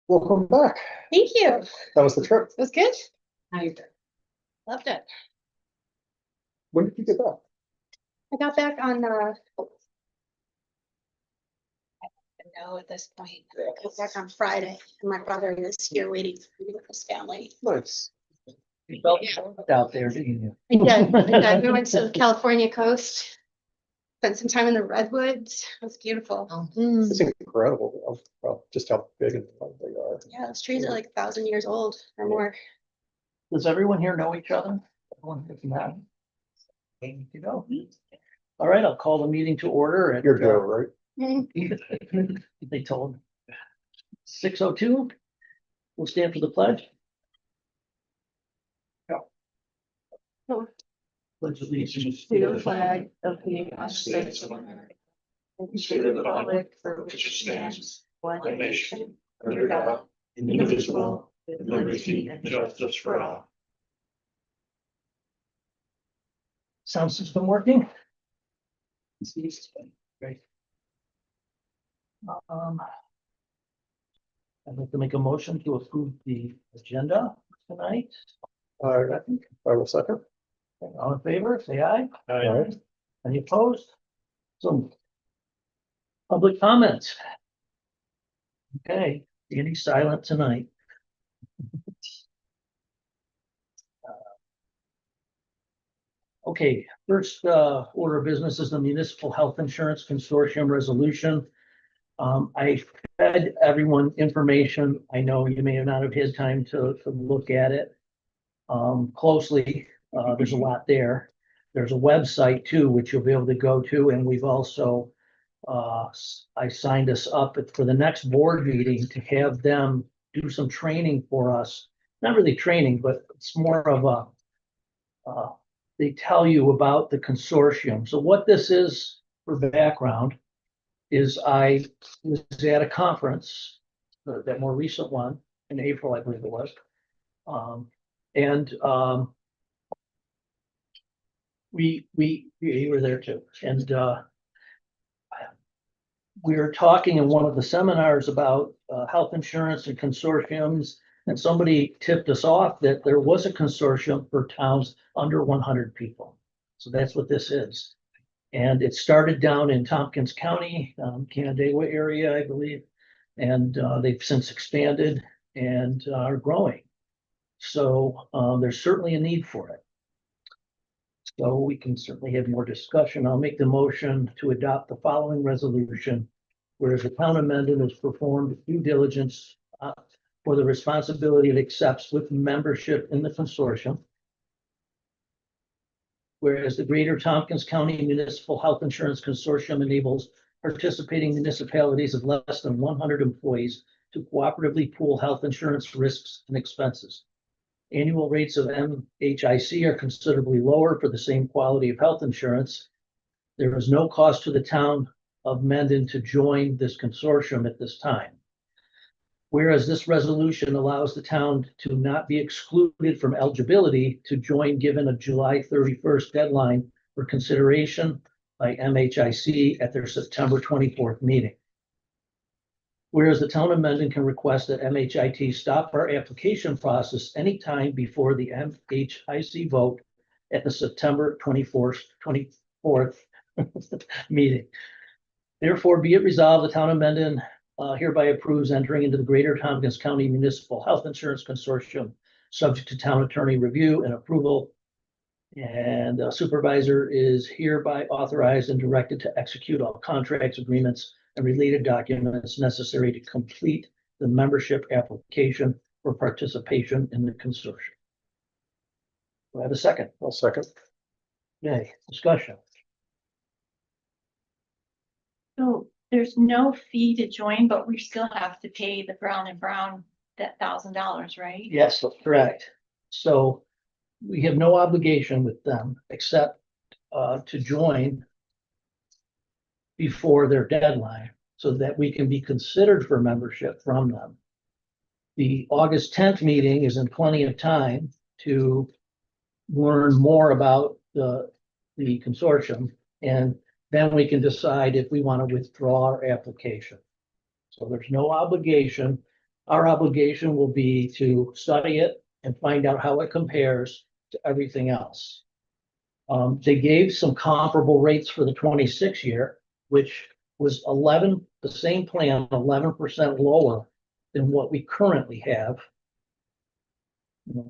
Welcome back. Thank you. That was the trip. It was good. I loved it. When did you get back? I got back on I don't know at this point. I got back on Friday and my brother is here waiting for me with his family. Nice. You felt out there, didn't you? I did. We went to the California coast. Spent some time in the redwoods. It was beautiful. It's incredible just how big and fun they are. Yeah, those trees are like 1,000 years old or more. Does everyone here know each other? Everyone, if not, you know. All right, I'll call the meeting to order. At, You're Joe, right? they told 6:02. We'll stand for the pledge. Pledge allegiance To the flag of the United States of America, and to the republic for which it stands, one nation, under God, indivisible, with liberty and justice for all. Sound system working? Great. I'd like to make a motion to approve the agenda tonight. I will second. All in favor, say aye. All right. Any opposed? So public comments. Okay, any silent tonight? Okay, first order of business is the Municipal Health Insurance Consortium resolution. I fed everyone information. I know you may not have had time to look at it closely. There's a lot there. There's a website too, which you'll be able to go to, and we've also I signed us up for the next board meeting to have them do some training for us. Not really training, but it's more of a they tell you about the consortium. So what this is for background is I was at a conference, that more recent one in April, I believe it was. We were there too. And we were talking in one of the seminars about health insurance and consortiums, and somebody tipped us off that there was a consortium for towns under 100 people. So that's what this is. And it started down in Tompkins County, Canandaigua area, I believe. And they've since expanded and are growing. So there's certainly a need for it. So we can certainly have more discussion. I'll make the motion to adopt the following resolution. Whereas the town of Mendon has performed due diligence for the responsibility it accepts with membership in the consortium. Whereas the Greater Tompkins County Municipal Health Insurance Consortium enables participating municipalities of less than 100 employees to cooperatively pool health insurance risks and expenses. Annual rates of MHIC are considerably lower for the same quality of health insurance. There is no cost to the town of Mendon to join this consortium at this time. Whereas this resolution allows the town to not be excluded from eligibility to join given a July 31st deadline for consideration by MHIC at their September 24th meeting. Whereas the town of Mendon can request that MHIT stop our application process anytime before the MHIC vote at the September 24th meeting. Therefore, be it resolved, the town of Mendon hereby approves entering into the Greater Tompkins County Municipal Health Insurance Consortium, subject to town attorney review and approval. And the supervisor is hereby authorized and directed to execute all contracts, agreements, and related documents necessary to complete the membership application for participation in the consortium. Do I have a second? I'll second. Okay, discussion. So there's no fee to join, but we still have to pay the Brown and Brown that $1,000, right? Yes, that's correct. So we have no obligation with them except to join before their deadline so that we can be considered for membership from them. The August 10th meeting is in plenty of time to learn more about the consortium, and then we can decide if we want to withdraw our application. So there's no obligation. our obligation will be to study it and find out how it compares to everything else. They gave some comparable rates for the 26 year, which was the same plan, 11% lower than what we currently have.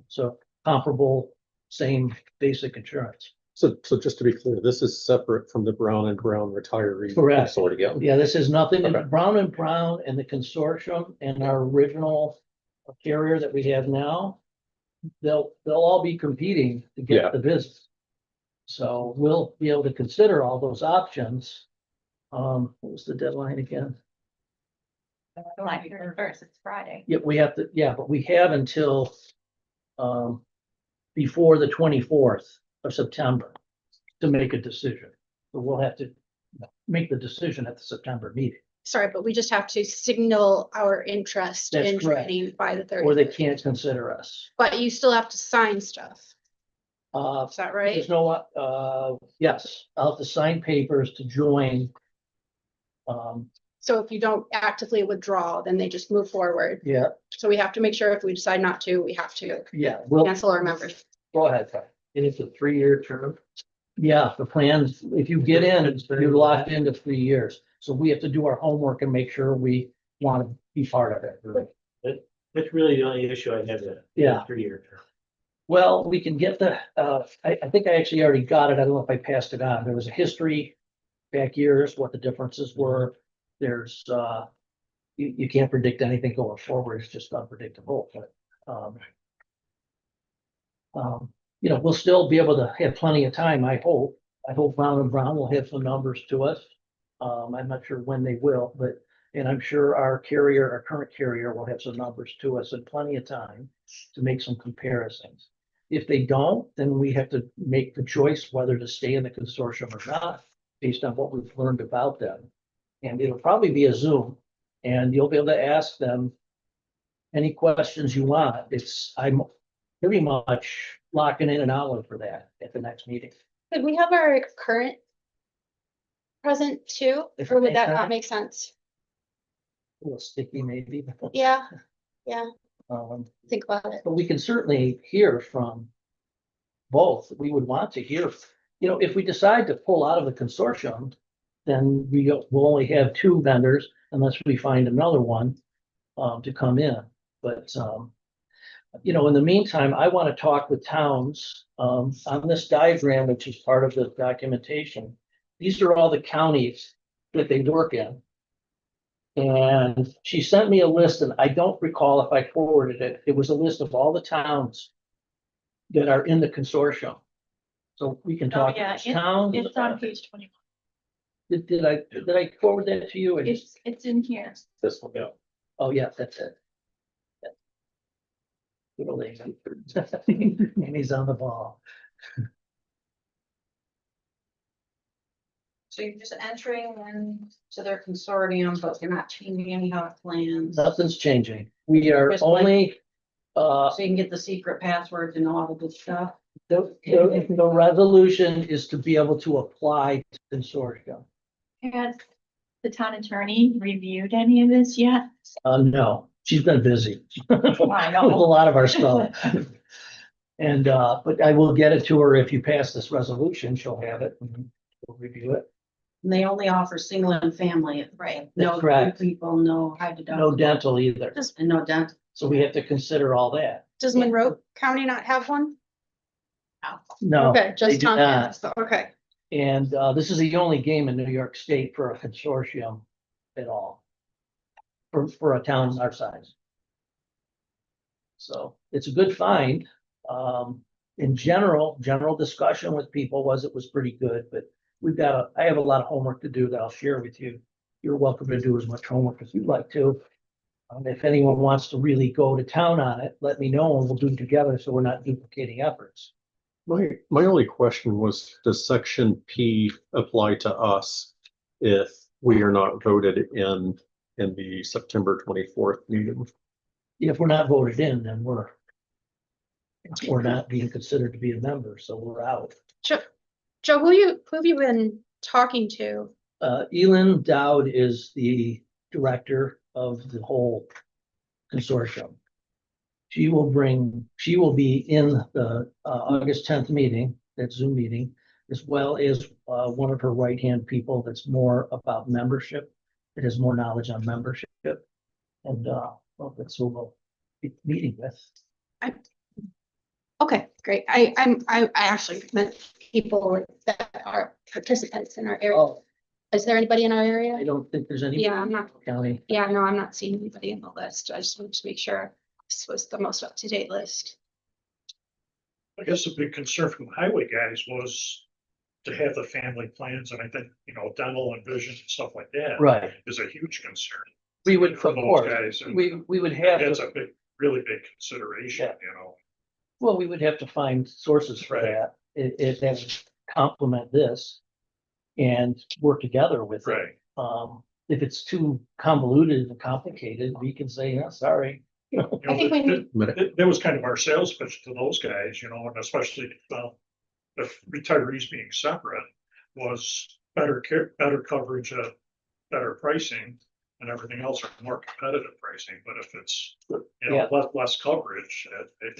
So comparable, same basic insurance. So just to be clear, this is separate from the Brown and Brown retiree Correct. consortium. Yeah, this is nothing, Okay. Brown and Brown and the consortium and our original carrier that we have now, they'll all be competing to Yeah. get the business. So we'll be able to consider all those options. What was the deadline again? July 31st, it's Friday. Yeah, but we have until before the 24th of September to make a decision. So we'll have to make the decision at the September meeting, Sorry, but we just have to signal our interest That's in correct. joining by the or they 30th. can't consider us. But you still have to sign stuff. Uh, Is that right? there's no, yes, I'll have to sign papers to join. So if you don't actively withdraw, then they just move forward. Yeah, So we have to make sure if we decide not to, we have to we'll, cancel our membership. go ahead, Frank. And it's a 3-year term. Yeah, the plans, if you get in, you're locked into 3 years. So we have to do our homework and make sure we want to be part of it. That's really the only issue I have there. Yeah. 3-year term. Well, we can get I think I actually already got it. I don't know if I passed it on. There was a history back years, what the differences were. There's, you can't predict anything going forward. It's just unpredictable, but, we'll still be able to have plenty of time, I hope. I hope Brown and Brown will have some numbers to us. I'm not sure when they will, and I'm sure our current carrier will have some numbers to us in plenty of time to make some comparisons. If they don't, then we have to make the choice whether to stay in the consortium or not, based on what we've learned about them. And it'll probably be a Zoom, and you'll be able to ask them any questions you want. I'm pretty much locking in an hour for that at the next meeting. Could we have our current present too, If or it would that makes not sense. make sense? A little sticky maybe. Yeah, Um, think about it. But we can certainly hear from both. We would want to hear, if we decide to pull out of the consortium, then we'll only have 2 vendors unless we find another one to come in. But, in the meantime, I want to talk with towns on this diagram, which is part of the documentation. These are all the counties that they work in. And she sent me a list, and I don't recall if I forwarded it. It was a list of all the towns that are in the consortium. So we can talk yeah, towns. It's on page 21. Did I forward that to you? It's in here. This one, yeah. Oh, yeah, that's it. Yeah. Good old Amy. Amy's on the ball. So you're just entering into their consortium, but you're not changing any how it plans. Nothing's changing. We are Just like- only, So you can get the secret passwords and all the good stuff. the resolution is to be able to apply to consortium. Has the town attorney reviewed any of this yet? No, she's been busy. I With a know. lot of our stuff. And, but I will get it to her. If you pass this resolution, she'll have it and we'll review it. And they only offer single and family. Right. No That's correct. people, no high deductible. No dental either. And no dental. So we have to consider all that. Does Monroe County not have one? No, Okay, they just do Tompkins. not. Okay, And this is the only game in New York State for a consortium at all. For a town our size. So it's a good find. In general discussion with people was it was pretty good, but I have a lot of homework to do that I'll share with you. You're welcome to do as much homework as you'd like to. If anyone wants to really go to town on it, let me know and we'll do it together so we're not duplicating efforts. My only question was, does section P apply to us if we are not voted in the September 24th meeting? If we're not voted in, then we're not being considered to be a member, so we're out. Joe, who have you been talking to? Elin Dowd is the director of the whole Consortium. She will be in the August 10th meeting, that Zoom meeting, as well as one of her right-hand people that's more about membership, that has more knowledge on membership. And well, that's who we'll be meeting with. Okay, great. I actually meant people that are participants in our area. Oh, Is there anybody in our I area? don't think there's any. Yeah, I'm not, County. yeah, no, I'm not seeing anybody in the list. I just wanted to make sure this was the most up-to-date list. I guess a big concern from the highway guys was to have the family plans, and I think, dental and vision and stuff like that. Right. Is a huge concern. We would, of for those course, guys, and we would have That's to, a really big consideration, Yeah. well, we would have to find sources for Right. that. If that would complement this and work together with it. Right. If it's too convoluted and complicated, we can say, yeah, sorry. I think we need, That was kind of our sales pitch to those guys, and especially, if retirees being separate was better care, better coverage, better pricing and everything else are more competitive pricing. But if it's, Yeah. less coverage,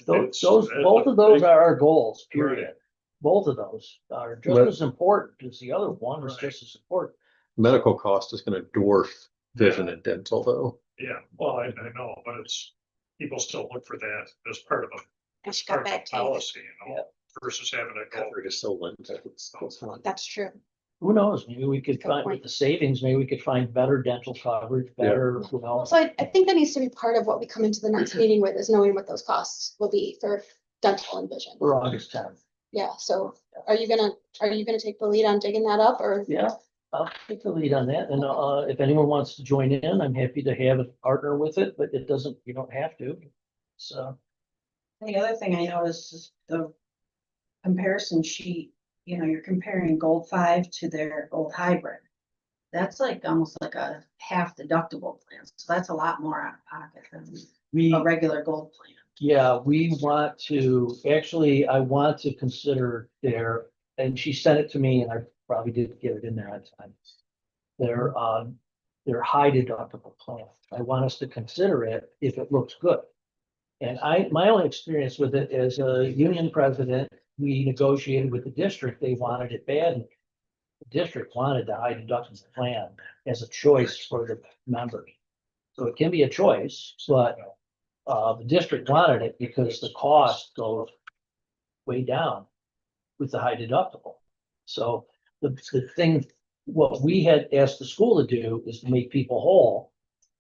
Both of those are our goals, period. Right. Both of those are just But- as important as the other one, is just as important. Medical cost is gonna dwarf vision and dental though. Yeah, well, I know, but people still look for that as part of and she part got of back the to you. policy, Yeah. versus having to go. Coverage is so limited. It's not- That's true. Who knows, maybe we could Good find, point. with the savings, maybe we could find better dental coverage, better, So I think that needs to be part of what we come into the next meeting with, is knowing what those costs will be for dental and vision. for August 10th. Yeah, so are you gonna take the lead on digging that up, or? Yeah, I'll take the lead on that, and if anyone wants to join in, I'm happy to have a partner with it, but it doesn't, you don't have to. So, The other thing I noticed is the comparison sheet, you're comparing Gold 5 to their Gold Hybrid. That's like almost like a half deductible plan, so that's a lot more out of pocket than we, a regular Gold plan. yeah, we want to, actually, I want to consider and she sent it to me, and I probably didn't get it in there on time. Their high deductible plan. I want us to consider it if it looks good. And my only experience with it as a union president, we negotiated with the district, they wanted it bad. The district wanted the high deductible plan as a choice for the members. So it can be a choice, but the district wanted it because the cost goes way down with the high deductible. So the thing, what we had asked the school to do is to make people whole.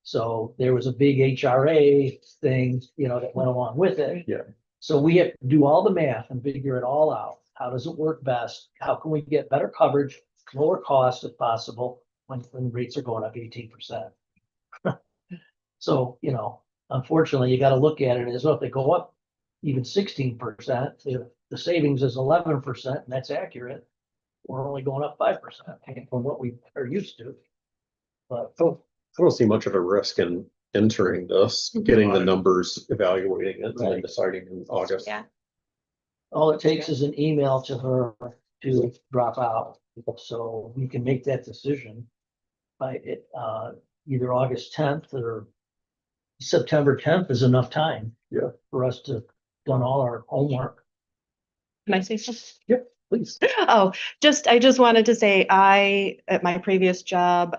So there was a big HRA thing, that went along with it. Yeah. So we had to do all the math and figure it all out. How does it work best? How can we get better coverage, lower cost if possible, when rates are going up 18%? So, unfortunately, you gotta look at it as well. If they go up even 16%, if the savings is 11%, and that's accurate, we're only going up 5% from what we are used to. But I don't see much of a risk in entering this, getting the numbers, evaluating it, and then Right. deciding in August. Yeah. all it takes is an email to her to drop out, so we can make that decision by either August 10th or September 10th is enough time. Yeah. For us to done all our homework. Can I say something? Please. Oh, I just wanted to say, at my previous job,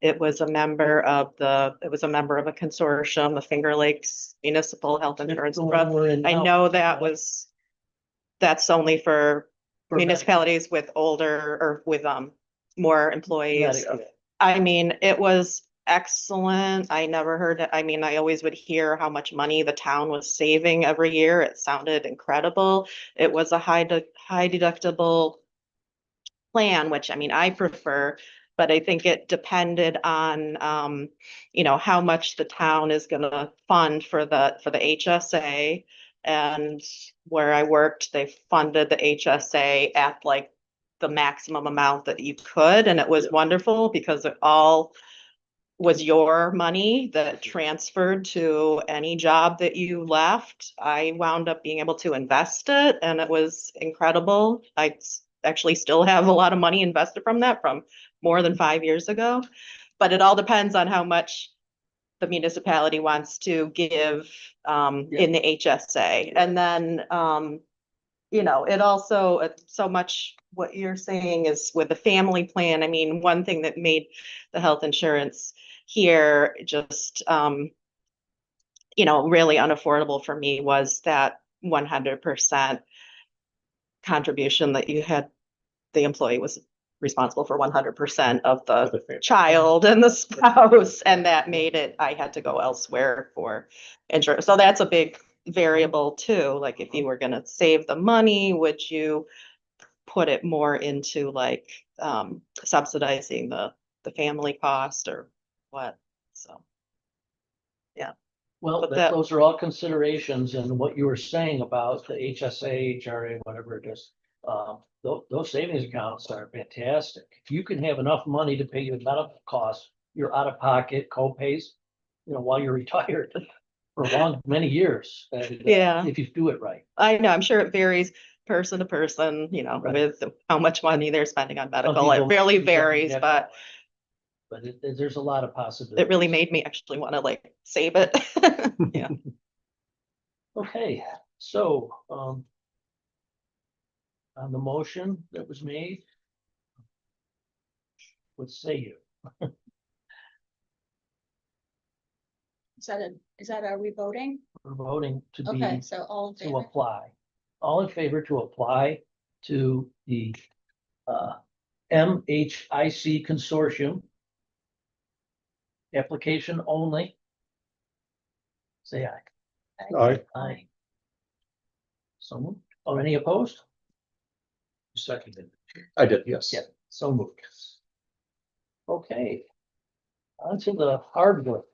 it was a member of a consortium, the Finger Lakes Municipal Health Insurance The one Trust. we're in I now. know that's only for For municipalities with older or with, more employees. Medicaid. I mean, it was excellent. I never heard it. I mean, I always would hear how much money the town was saving every year. It sounded incredible. It was a high deductible plan, which I mean, I prefer, but I think it depended on, how much the town is gonna fund for the HSA. And where I worked, they funded the HSA at like the maximum amount that you could, and it was wonderful because it all was your money that transferred to any job that you left. I wound up being able to invest it, and it was incredible. Actually still have a lot of money invested from more than 5 years ago. But it all depends on how much the municipality wants to give in the HSA. And then, you know, it also, so much what you're saying is with the family plan. I mean, one thing that made the health insurance here just, you know, really unaffordable for me was that 100% contribution that you had, the employee was responsible for 100% of For the the family. child and the spouse, and that made it, I had to go elsewhere for insurance. So that's a big variable too. Like if you were gonna save the money, would you put it more into like subsidizing the family cost or what? So. Well, But that- those are all considerations, and what you were saying about the HSA, HRA, whatever it is. Those savings accounts are fantastic. If you can have enough money to pay your medical costs, your out of pocket co-pays, you know, while you're retired for many years. Yeah. If you do it right. I know, I'm sure it varies person to person, you know, Right. with how much money they're spending on medical. people- It really people varies, have- but But there's a lot of possibilities. it really made me actually want to like save it. Yeah. Okay, so, on the motion that was made. What say you? Is that, are we voting? We're voting to Okay, be, so all in to favor? apply. All in favor to apply to the, MHIC consortium. Application only. Say aye. Aye. So moved. Or any opposed? Seconded. I did, yes. Yeah, so moved. Okay. On to the hard work.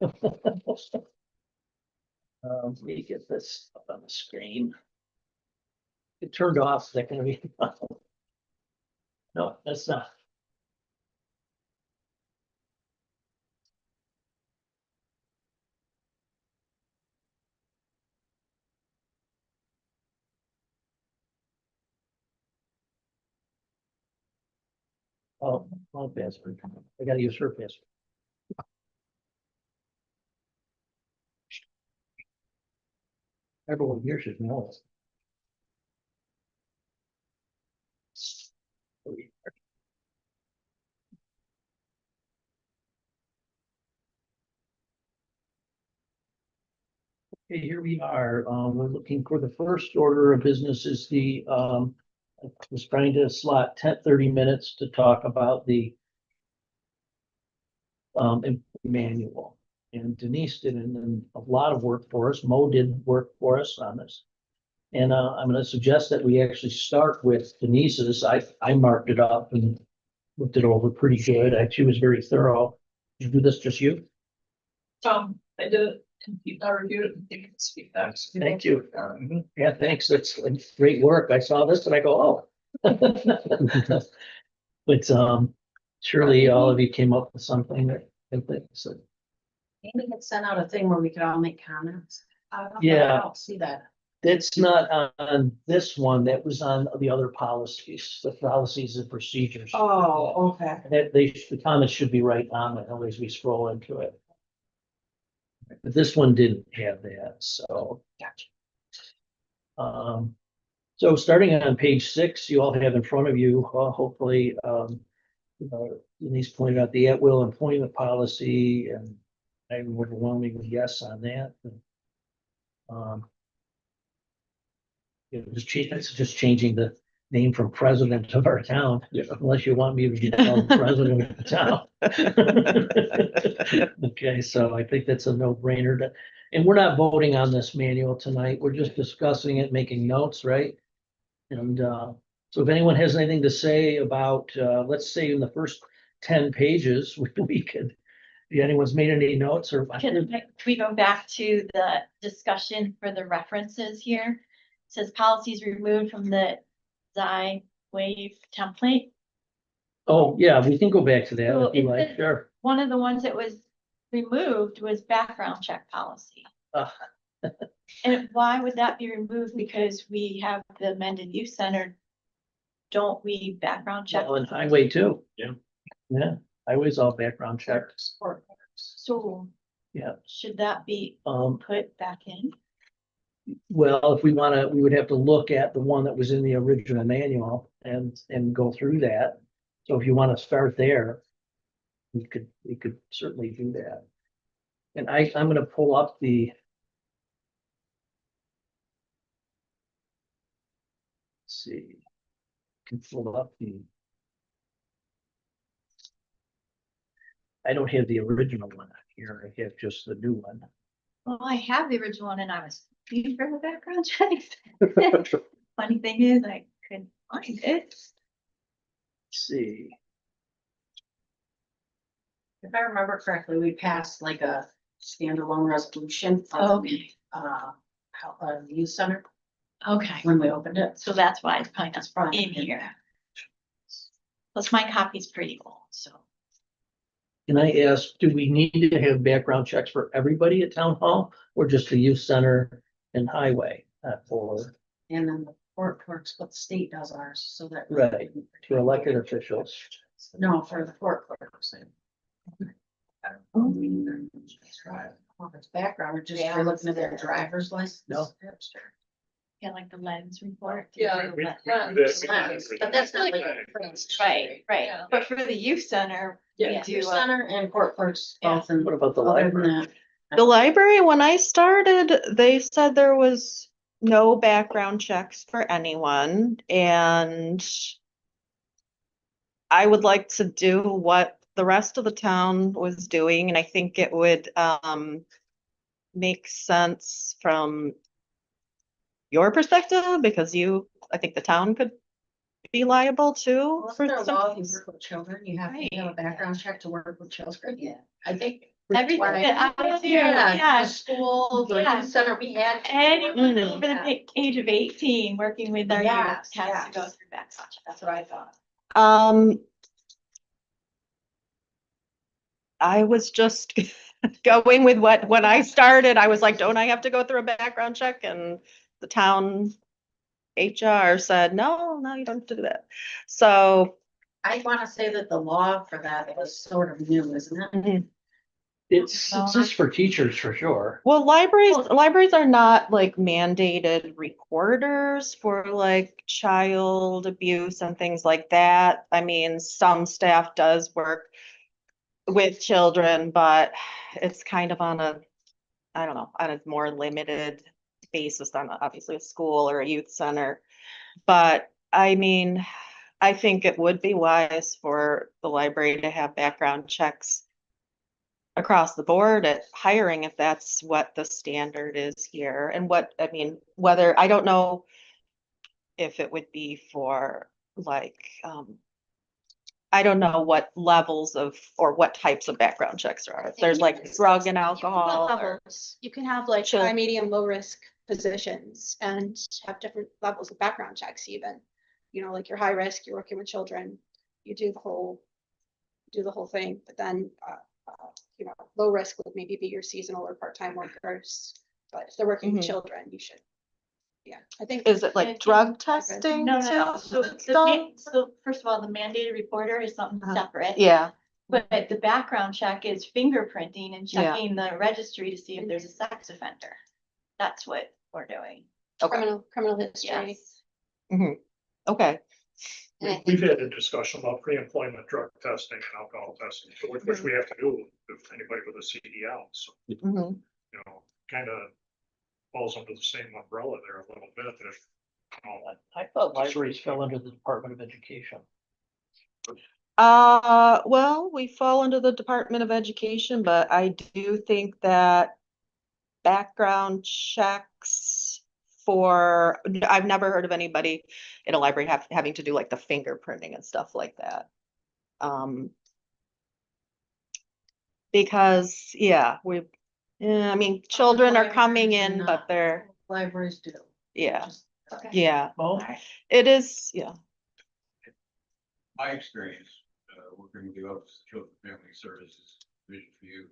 Let me get this up on the screen. It turned off, is that gonna be? No, that's not. Oh, wrong password. I gotta use her password. Everyone here should know. Okay, here we are. We're looking for the first order of business is the, I was trying to slot 30 minutes to talk about the manual. And Denise did a lot of work for us. Mo did work for us on this. And I'm gonna suggest that we actually start with Denise's. I marked it up and looked it over pretty good. She was very thorough. Did you do this just you? I did it, I reviewed it, and you can speak that. Thank you. Yeah, thanks. That's great work. I saw this and I go, oh. But surely all of you came up with something that I think so. Maybe had sent out a thing where we could all make comments. Yeah. I don't see that. That's not on this one. That was on the other policies, the policies and procedures. Oh, okay. That the comments should be right on it, always we scroll into it. But this one didn't have that, so. So starting on page 6, you all have in front of you, hopefully, Denise pointed out the at-will employment policy, and I'm overwhelming with yes on that. It's just changing the name from president of our town, Yeah. unless you want me to be called president of the town. Okay, so I think that's a no-brainer. And we're not voting on this manual tonight. We're just discussing it, making notes, right? And so if anyone has anything to say about, let's say in the first 10 pages, we could, if anyone's made any notes or. Can we go back to the discussion for the references here? It says policies removed from the Wave template. Oh, yeah, we can go back to that So if you it like, says- sure. One of the ones that was removed was background check policy. And why would that be removed? Because we have the amended youth center. Don't we background check? Well, and highway too. Yeah. Yeah, highway's all background checks. So Yeah, Should that be put back in? well, if we wanna, we would have to look at the one that was in the original manual and go through that. So if you wanna start there, we could certainly do that. And I'm gonna pull up the. Let's see. Can pull up the. I don't have the original one here. I have just the new one. Well, I have the original one and I was looking for the background checks. Funny thing is, I couldn't find it. Let's see. If I remember correctly, we passed like a standalone resolution. Okay. Youth center Okay, when we opened it. so that's why it's probably That's not probably in here. Plus my copy's pretty old, so. Can I ask, do we need to have background checks for everybody at town hall or just the youth center and highway? For, And then the court clerks, but the state does ours, so that. Right, for elected officials? No, for the court clerks. Well, it's background, or just you're looking at their driver's license. No. Yeah, like the lens report. Yeah. But that's not like. Right, right. But for the youth center, we Yeah, do, youth center and court clerks both, and What about the other than library? that. The library, when I started, they said there was no background checks for anyone and I would like to do what the rest of the town was doing, and I think it would make sense from your perspective because I think the town could be liable too. Well, for isn't there a some law if you things. work with children, you have to have a Right. background check to work with children? Yeah. I think. everything that I do, Yeah, yeah. the school, the Yeah. youth center, we had. Anyone Mhm. over the age of 18 working with our youth Yes, has to go yes. through background check. That's what I thought. I was just going with when I started, I was like, don't I have to go through a background check? And the town HR said, no, you don't have to do that. So, I wanna say that the law for that was sort of new, isn't it? mhm. It's just for teachers for sure. Well, libraries are not like mandated reporters for like child abuse and things like that. I mean, some staff does work with children, but it's kind of on I don't know, on a more limited basis than obviously a school or a youth center. But I mean, I think it would be wise for the library to have background checks across the board at hiring if that's what the standard is here. And whether, I don't know if it would be for like, I don't know what levels of, or what types of background checks there are. If there's like drug and alcohol or. You can have like Chill. high, medium, low risk positions and have different levels of background checks even. You know, like you're high risk, you're working with children, you do the whole thing, but then, you know, low risk would maybe be your seasonal or part-time workers. But if they're working with Mhm. children, you should. Yeah, I think. Is it Yeah, like drug testing? No. too? So first of all, the mandated reporter is something Uh-huh. separate. Yeah, But the background check is fingerprinting and Yeah. checking the registry to see if there's a sex offender. That's what we're doing. okay, Criminal history. Yes. okay. We've had a discussion about pre-employment drug testing and alcohol testing, which we have to do if anybody with a CDL, so, Mhm. you know, kind of falls under the same umbrella there a little bit, if, you know, I thought libraries fell under the Department of Education. Well, we fall under the Department of Education, but I do think that background checks I've never heard of anybody in a library having to do like the fingerprinting and stuff like that. Because, yeah, I mean, children are coming in, but they're, Libraries do. yeah, Just- yeah, Oh, it is, yeah. My experience, working with the Office of Children and Family Services Division for Youth.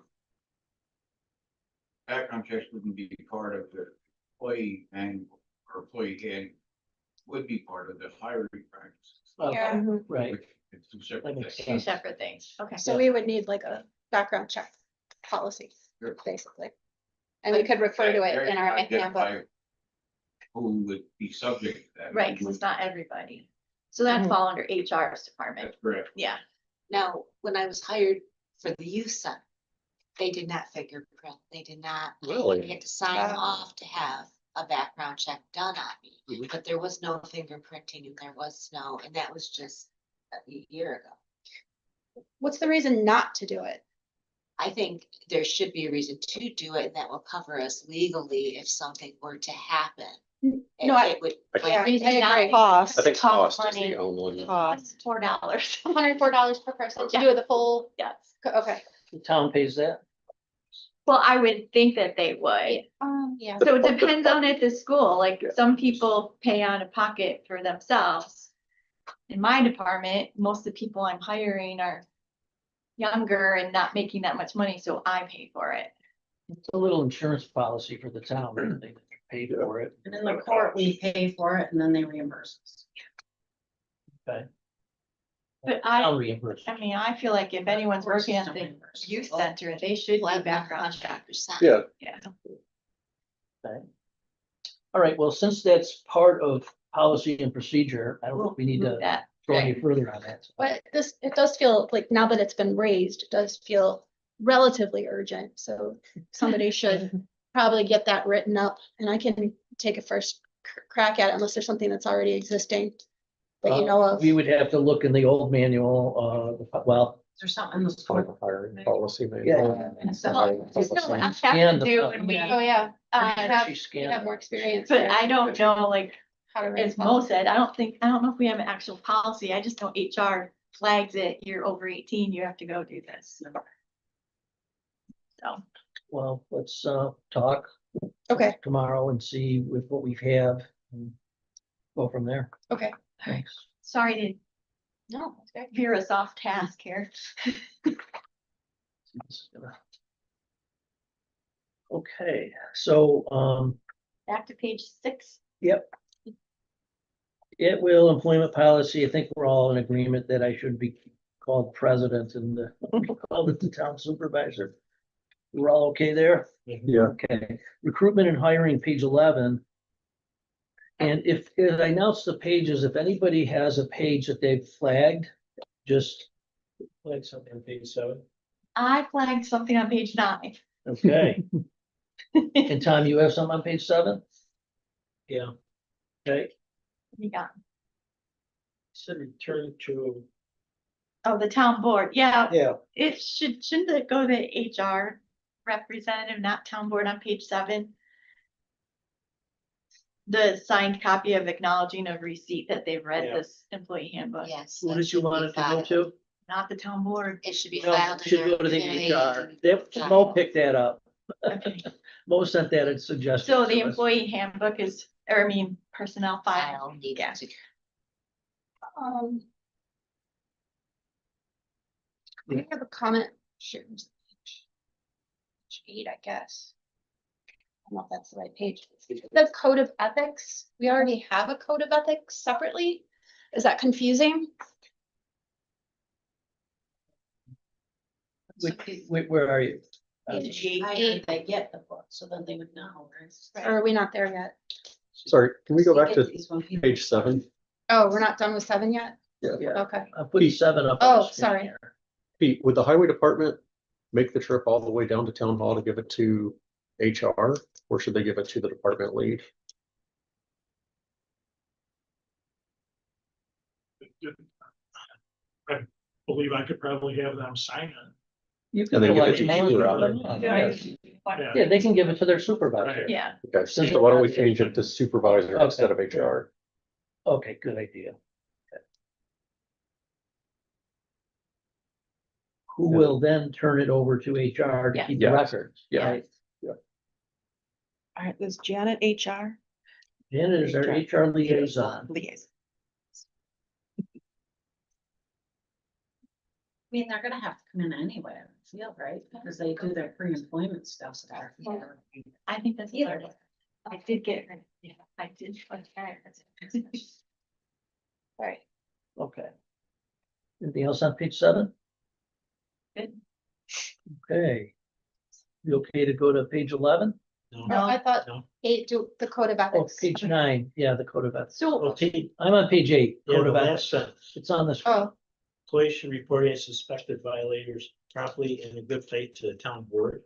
Background checks wouldn't be part of the employee manual or employee handbook, would be part of the hiring practices. Yeah. Mhm. right. Which it's two That separate makes things. Two separate things. Okay. So we would need like a background check policy. basically. And we could refer to it in our handbook. Identify who would be subject to that. Right, because it's not everybody. So that'd fall under HR's department. That's correct. Yeah. Now, when I was hired for the youth center, they did not fingerprint, they did not. Really? They had to sign off to have a background check done on me, but there was no fingerprinting and there was no, and that was just a year ago. What's the reason not to do it? I think there should be a reason to do it and that will cover us legally if something were to happen. No, I, It would. yeah, Reason I not- agree. Cost. I think Cost cost is money. the only. Cost. $4. $104 per person to do the full, Yes. okay. The town pays that. Well, I would think that they would. Yeah. So it depends on at the school, like some people pay out of pocket for themselves. In my department, most of the people I'm hiring are younger and not making that much money, so I pay for it. It's a little insurance policy for the town, and they pay for it. And in the court, we pay for it and then they reimburse us. Okay. But I'll reimburse. I mean, I feel like if anyone's working at the youth center, they should do background check. Yeah, Yeah. Okay. All right, well, since that's part of policy and procedure, I don't think we need to That, go any further on that. But this, it does feel like now that it's been raised, it does feel relatively urgent. So somebody should probably get that written up and I can take a first crack at it unless there's something that's already existing. That you know of. We would have to look in the old manual, well, Is there something in the like school? a hiring policy. maybe. Yeah. And so, well, you know what I Scan have the to do file. when we, Oh, yeah. have, she You scanned. have more experience. but there. I don't know, like, How to write as a Mo policy. said, I don't know if we have an actual policy. I just know HR flags it, you're over 18, you have to go do this. So, Well, let's talk Okay, tomorrow and see with what we have and go from there. okay. Thanks. sorry No, that's to great. veer us off task here. Okay, so, Back to page 6. yep. It will employment policy. I think we're all in agreement that I should be called president and called it the town supervisor. We're all okay there? Yeah, Okay, recruitment and hiring, page 11. And if I announce the pages, if anybody has a page that they've flagged, just flag something on page 7. I flagged something on page 9. Okay. And Tom, you have something on page 7? Yeah. Okay. You got, Said return to. oh, the town board, yeah, Yeah. it shouldn't it go to HR representative, not town board on page 7? The signed copy of acknowledging of receipt that they've read Yeah. this employee handbook, Yes. Who that did you should be want it to go filed. to? not the town board. It should be No, filed. it should in go their to the community HR. and Mo filed. picked that up. Okay. Mo sent that as suggestion. So the to us. employee handbook is, or I mean, personnel file. File needed Yeah. to- Um. We have a comment. Sure. Page 8, I guess. I don't know if that's the right page. The code of ethics, we already have a code of ethics separately. Is that confusing? Where are you? Page 8. I heard they get the book, so then they would know, right? Or are we not there yet? sorry, can we go They back get to these when people- page 7? Oh, we're not done with 7 yet? Yeah, Okay. I put 7 up. on the Oh, screen sorry. here. Pete, would the highway department make the trip all the way down to town hall to give it to HR? Or should they give it to the department lead? I believe I could probably have them sign it. You And can then give elect it to more you, of Robin. them. Yeah. Yeah. Yeah, they can give it to their supervisor. Yeah, Okay, so why don't we change it to supervisor Okay. instead of HR? Okay, good idea. Okay. Who will then turn it over to HR to Yeah. keep the Yes. records? Yeah. right? All right, was Janet HR? Janet is our HR liaison. Liaison. I mean, they're gonna have to come in anyway, I feel, right? Because they do their pre-employment stuff. So they're- I think that's Either clear. way. I did get, yeah, I did. Okay, that's it. All right. Okay. Anything else on page 7? Good. Okay. You okay to go to page 11? No, I thought No. 8, do the code of Oh, ethics. page 9, yeah, the code of ethics. So, Well, T, I'm on page 8, yeah, code the of last ethics. sentence, It's on this. oh, employees should report any suspected violators promptly and in good faith to the town board.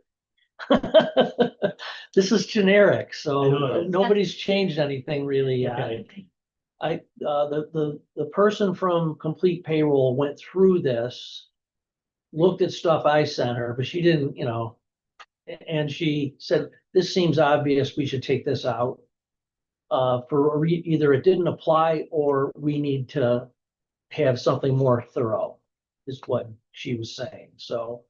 This is generic, I so know. nobody's changed anything really yet. Okay. The person from Complete Payroll went through this, looked at stuff I sent her, but she didn't, and she said, this seems obvious, we should take this out. Either it didn't apply or we need to have something more thorough, is what she was saying, so.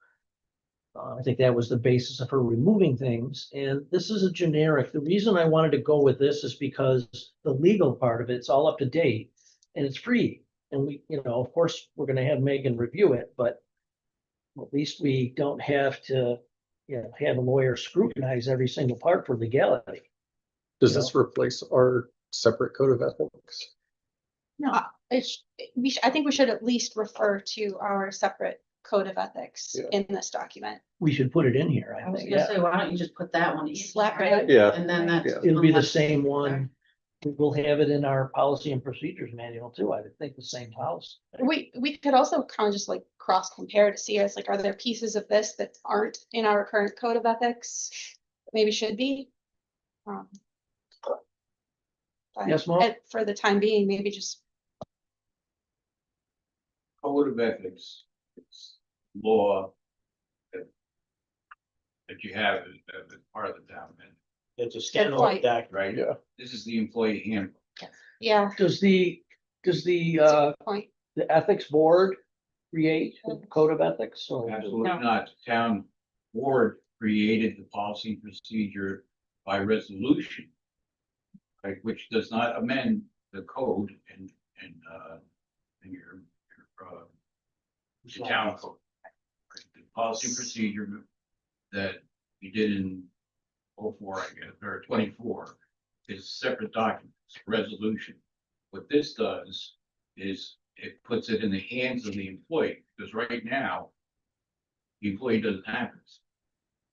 I think that was the basis of her removing things, and this is a generic. The reason I wanted to go with this is because the legal part of it's all up to date and it's free. And we, of course, we're gonna have Megan review it, but at least we don't have to, have a lawyer scrutinize every single part for legality. Does this replace our separate code of ethics? no, I think we should at least refer to our separate code of ethics Yeah. in this document. We should put it in here, I I was think, gonna yeah. say, why don't you just put that one? in Slap there, it. Yeah. And then that's. Yeah. It'll be the unless- same one. We'll have it in our policy and procedures manual too. I would think the same policy. We could also kind of just like cross compare to see as like, are there pieces of this that aren't in our current code of ethics? Maybe should be. But Yes, Mo? For the time being, maybe just, Code of ethics, it's law that you have as part of the town, and It's a Good standalone point. document. right? Yeah. This is the employee handbook. yeah, Does the that's a good point. the ethics board create the code of ethics? So Absolutely No. not. The town board created the policy and procedure by resolution. Right, which does not amend the code and your the town code. The policy and procedure that you did in 04, I guess, or 24, is a separate document, it's a resolution. What this does is it puts it in the hands of the employee, because right now, the employee doesn't have this.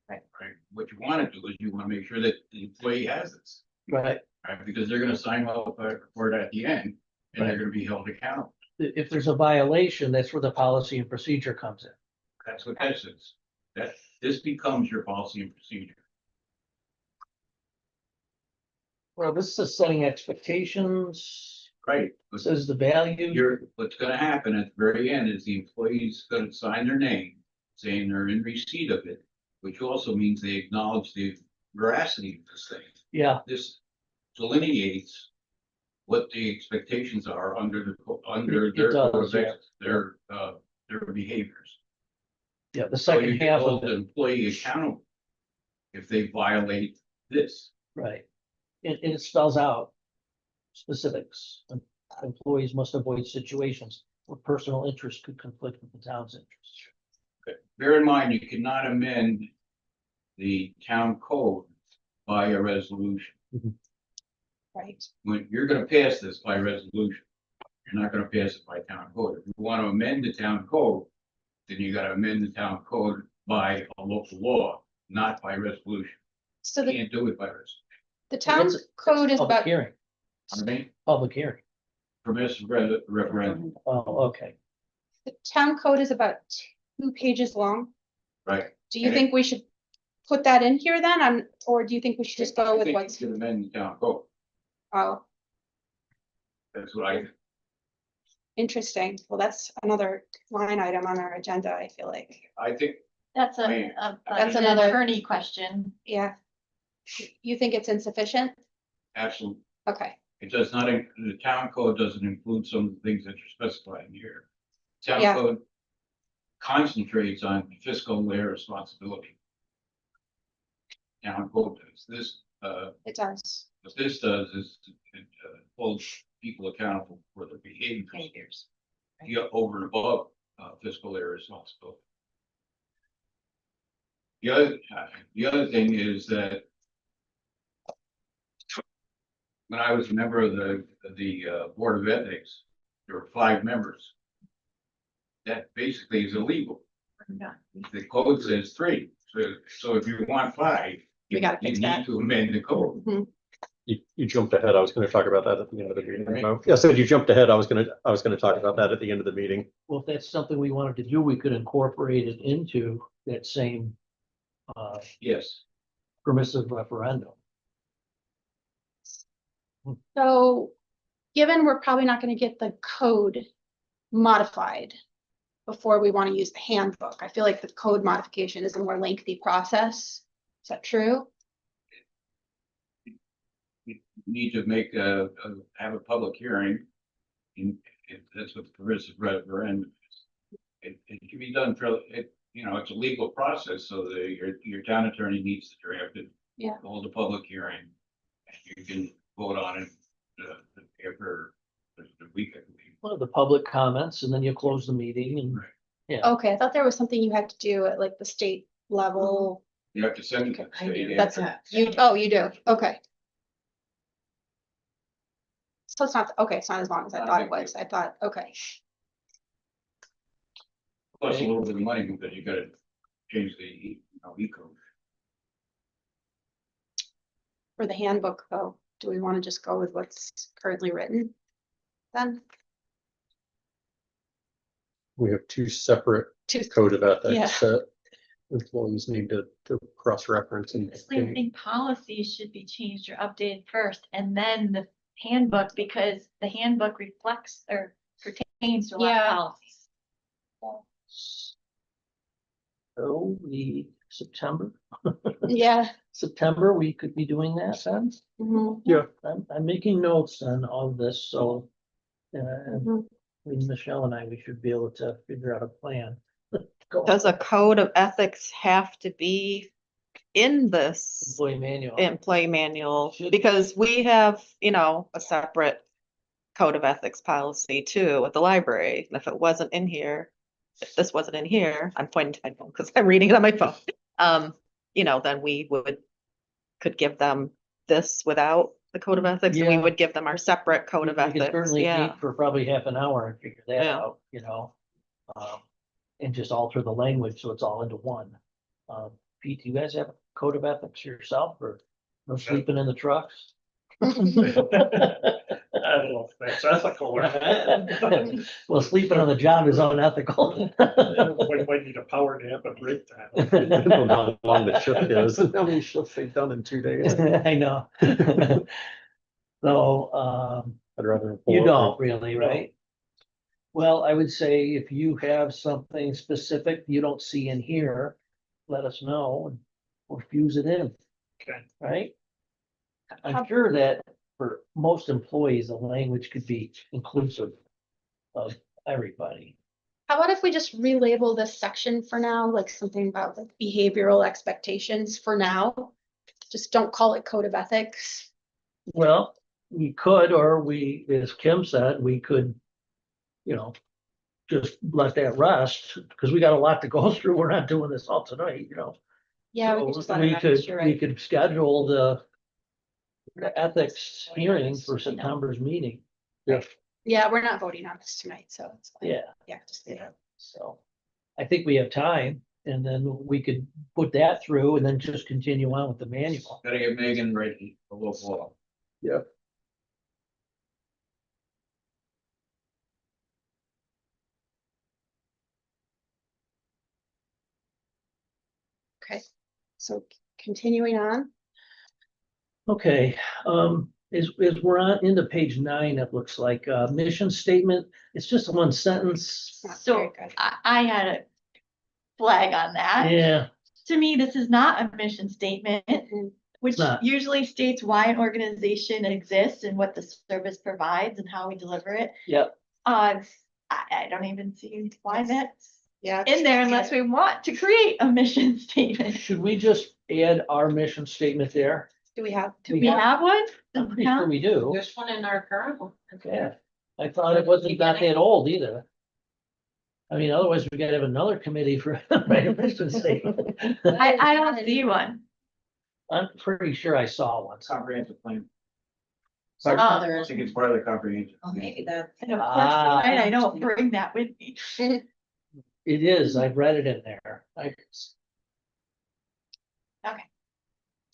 Right. Right, what you want to do is you want to make sure that the employee has this, right, right, because they're gonna sign up for it at the end, and they're Right. gonna be held accountable. if there's a violation, that's where the policy and procedure comes in. That's what this is. That, this becomes your policy and procedure. Well, this is setting expectations, Right. this is the value. What's gonna happen at the very end is the employee's gonna sign their name, saying they're in receipt of it, which also means they acknowledge the veracity of this thing. Yeah, This delineates what the expectations are under It their does, code of yeah. ethics, their behaviors. yeah, the So you second can half hold of the it, employee accountable if they violate this. right. It spells out specifics. Employees must avoid situations where personal interest could conflict with the town's interests. Bear in mind, you cannot amend the town code by a resolution. Right. When you're gonna pass this by resolution, you're not gonna pass it by town code. If you want to amend the town code, then you gotta amend the town code by a local law, not by resolution. So You can't do it by resolution. the town It's- code is Public about, hearing, I mean, public hearing. permissive referendum, Oh, okay. the town code is about 2 pages long. right? Do you And think we should put that in here then? Or do you think we should just go I with think you what's, should amend the town code. oh, That's what I, interesting. Well, that's another line item on our agenda, I feel like. I think, That's Right. That's an another- attorney question. Yeah. You think it's insufficient? absolutely, Okay, it does not, the town code doesn't include some of the things that you're specifying here. Town Yeah. code concentrates on fiscal layer responsibility. Town code does this, it does. what this does is it holds people accountable for their behaviors. Yeah, over and above fiscal layer responsibility. The other thing is that when I was a member of the Board of Ethics, there were 5 members. That basically is illegal. The code says 3, So if you want 5. We gotta you fix need that. to amend the code. You jumped ahead. I was gonna talk about that at the end of the meeting. No, I said you jumped ahead. I was gonna talk about that at the end of the meeting. Well, if that's something we wanted to do, we could incorporate it into that same Yes. permissive referendum. So, given we're probably not gonna get the code modified before we want to use the handbook, I feel like the code modification is a more lengthy process. Is that true? You need to have a public hearing. If that's what the permissive referendum is. It can be done it's a legal process, so your town attorney needs to draft it. Yeah. Hold a public hearing, and you can vote on it, after the week, I believe. One of the public comments, and then you close the meeting and, Right. yeah. Okay, I thought there was something you had to do at like the state level. You have to send it to the state. That's after. you do, okay. So it's not, okay, it's not as long as I thought it was. I thought, okay, Plus a little bit of money, because you gotta change the e-code. for the handbook though, do we want to just go with what's currently written? Then, We have two separate two, code of Yeah. ethics that employees need to cross-reference and. The same thing, policies should be changed or updated first, and then the handbook, because the handbook reflects or pertains to a lot of Yeah. policies. So September, yeah. we could be doing that then. Mhm, I'm making notes on all this, so. mhm. Between Michelle and I, we should be able to figure out a plan. Does a code of ethics have to be in this Employee manual. employee manual? Should- Because we have, a separate code of ethics policy too at the library. And if it wasn't in here, if this wasn't in here, I'm pointing to my phone because I'm reading it on my phone. Then we could give them this without the code of ethics, and we Yeah. would give them our separate code of We could ethics. certainly Yeah. meet for probably half an hour and figure that Yeah. out, and just alter the language so it's all into one. Pete, do you guys have a code of ethics yourself, or no sleeping in the trucks? I don't know if that's ethical or not. Well, sleeping on the job is unethical. We might need a power nap and break time. I don't know how long the shift is, and how many shifts they've done in 2 days. I know. So, I'd rather. you don't really, right? Well, I would say if you have something specific you don't see in here, let us know and we'll fuse it in, Okay. right? I'm sure that for most employees, the language could be inclusive of everybody. How about if we just relabel this section for now, like something about like behavioral expectations for now? Just don't call it code of ethics. Well, we could, or as Kim said, we could, just let that rest, because we got a lot to go through. We're not doing this all tonight, Yeah, we So could just let it rest, you're We right. could schedule the ethics hearing for September's meeting. Yeah, we're not voting on this tonight, so it's fine. Yeah, Yeah, just leave it. so I think we have time, and then we could put that through and then just continue on with the manual. Gotta get Megan ready for local law. Okay, so continuing on. Okay, as we're on into page 9, it looks like, mission statement, it's just one sentence. Not So very good. I had a flag on that. Yeah, To me, this is not a mission statement, Mhm. which not. usually states why an organization exists and what the service provides and how we deliver it. yep, I don't even see why that's Yeah. in there unless we want to create a mission statement. should we just add our mission statement there? Do we have? Do we have one? I'm pretty sure we do. There's one in our current one. Yeah, I thought it wasn't that old either. I mean, otherwise we gotta have another committee for write a mission statement. I don't see one. I'm pretty sure I saw one. Comprehensive plan. Pardon? Oh, there I is. think it's part of the comprehensive. Oh, maybe that. And of course, Ah. I don't bring that with me. It is, I've read it in there.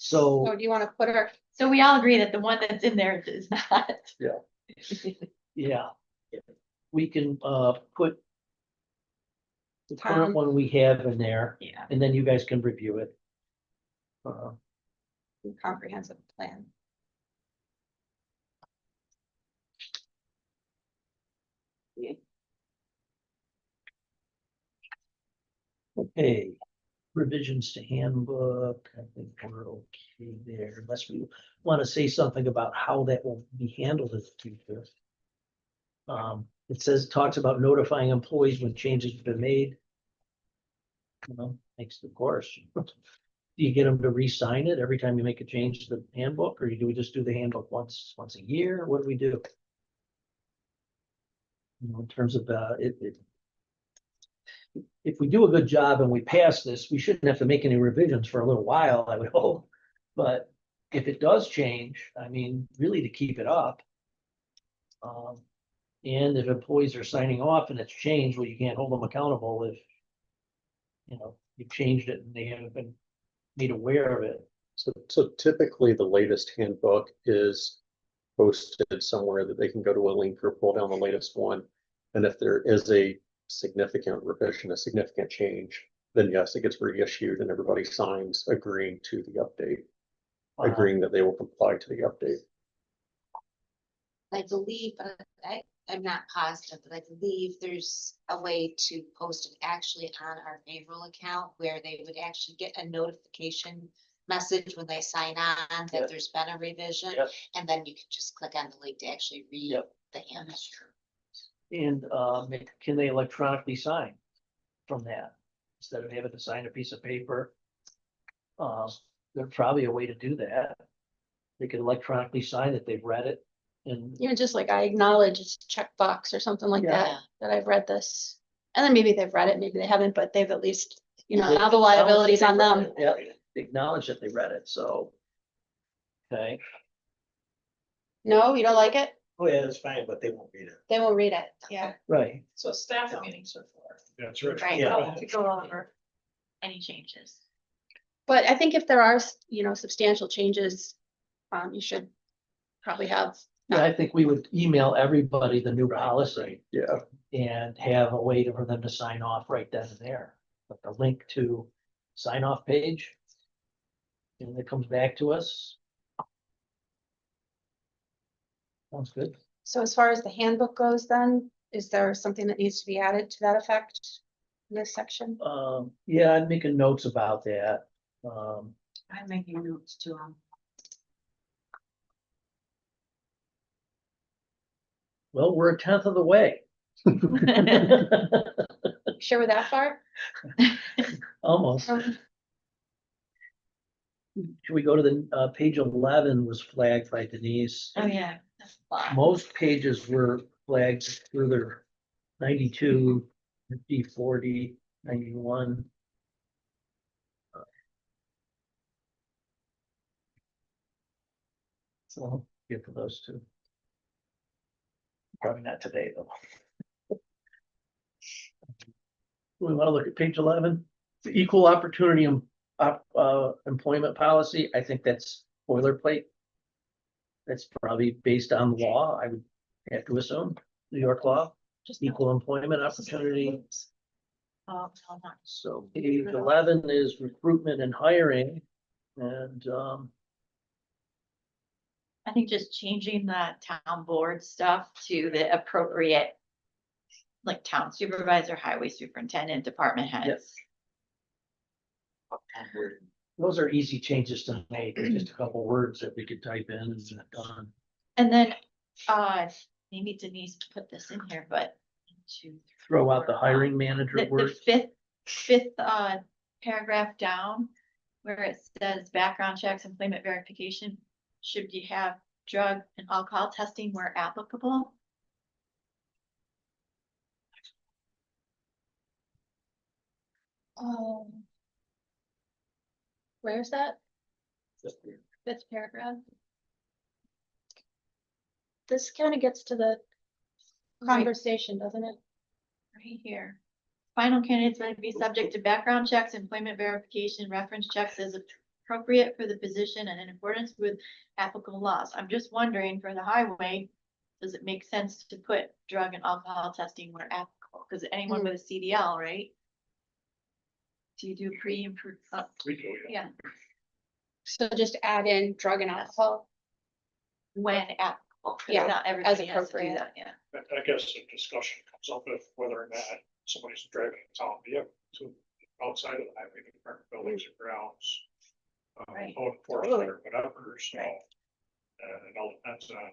So So, do you want to put our, So we all agree that the one that's in there is not. yeah. We can, put the current Tom. one we have in there, Yeah. and then you guys can review it. comprehensive plan? Okay, revisions to handbook, I think we're okay there, unless we want to say something about how that will be handled in the future. It says, talks about notifying employees when changes have been made. You know, makes the course. Do you get them to re-sign it every time you make a change to the handbook, or do we just do the handbook once a year? What do we do? You know, in terms of, if we do a good job and we pass this, we shouldn't have to make any revisions for a little while, I would hope. But if it does change, I mean, really to keep it up. And if employees are signing off and it's changed, well, you can't hold them accountable if, you know, you've changed it and they haven't been made aware of it. So typically the latest handbook is posted somewhere that they can go to a link or pull down the latest one. And if there is a significant revision, a significant change, then yes, it gets reissued and everybody signs agreeing to the update, agreeing that they will comply to the update. I believe, I'm not positive, but I believe there's a way to post it actually on our payroll account where they would actually get a notification message when they sign on that there's been a revision. Yep. And then you can just click on the link to actually read Yep. the handbook. And can they electronically sign from that instead of having to sign a piece of paper? There's probably a way to do that. They could electronically sign that they've read it and You know, just like I acknowledge it's a checkbox or something like Yeah. that I've read this. And then maybe they've read it, maybe they haven't, but they've at least, you know, They now the liability's on them. Yeah, acknowledge that they read it, so. Okay, No, you don't like it? Oh, yeah, that's fine, but they won't read it. They won't read it. Yeah. right. So staff meetings are for. That's right. Right, Yeah. to go over any changes. But I think if there are, you know, substantial changes, you should probably have. Yeah, I think we would email everybody the new policy Yeah, and have a way for them to sign off right then and there. Like a link to sign off page. And it comes back to us. Sounds good. So as far as the handbook goes then, is there something that needs to be added to that effect in this section? Yeah, I'm making notes about that. I'm making notes too. Well, we're a tenth of the way. Sure we're that far? Almost. Should we go to the, page 11 was flagged by Denise. Oh, yeah. That's a lot. Most pages were flagged further, 92, 50, 40, 91. So I'll get to those two. Probably not today, though. We want to look at page 11, the equal opportunity employment policy. I think that's boilerplate. That's probably based on law, I would have to assume, New York law, Just equal employment opportunity. Oh, no, not. So page 11 is recruitment and hiring. And I think just changing the town board stuff to the appropriate. Like town supervisor, highway superintendent, department heads. those are easy changes to make, just a couple words that we could type in and it's done. And then, maybe Denise put this in here, but. Throw out the hiring manager The word. fifth, paragraph down, where it says background checks, employment verification, should you have drug and alcohol testing where applicable? Where's that? Fifth paragraph. This kind of gets to the conversation, doesn't it? Right here. Final candidates may be subject to background checks, employment verification, reference checks as appropriate for the position and in accordance with applicable laws. I'm just wondering for the highway, does it make sense to put drug and alcohol testing where applicable? Because anyone with a CDL, right? Do you do pre and We do, yeah. yeah, So just add in drug and alcohol. when applicable? 'Cause Yeah, not everybody has to do appropriate. that, yeah. I guess the discussion comes up with whether or not somebody's driving a town vehicle to outside of the highway department buildings and grounds. Right. Code enforcement or whatever, so. Right. It all depends on.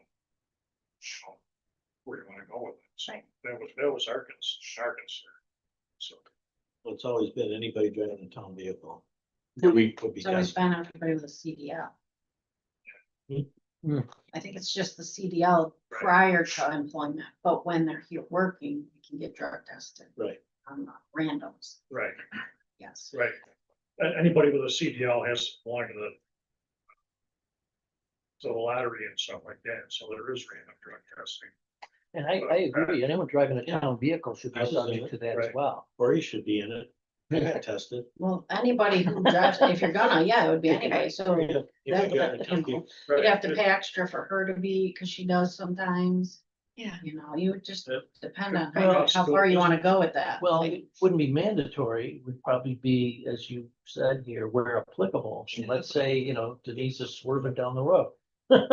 Where you wanna go with it, so Right. that was our concern, so. Well, it's always been anybody driving a town vehicle. Do we, Could be It's always tested. been everybody with a CDL. Hmm. I think it's just the CDL Right. prior to employment, but when they're here working, you can get drug tested Right. on randoms, Right, yes. right. Anybody with a CDL has to belong to the lottery and stuff like that, so there is random drug testing. And I agree, anyone driving a town vehicle should be I was in subject it, to that as right. well. Or he should be in it. I got tested. Well, anybody who drives, if you're gonna, yeah, it would be anybody, so Yeah, if you got a town vehicle. you'd have to pay extra for her to be, cause she does sometimes, Yeah. you know, you would just Yep. depend on Well, how far you wanna go with that. Well, it wouldn't be mandatory, it would probably be, as you said here, where applicable. So let's say, you know, Denise is swerving down the road. Well,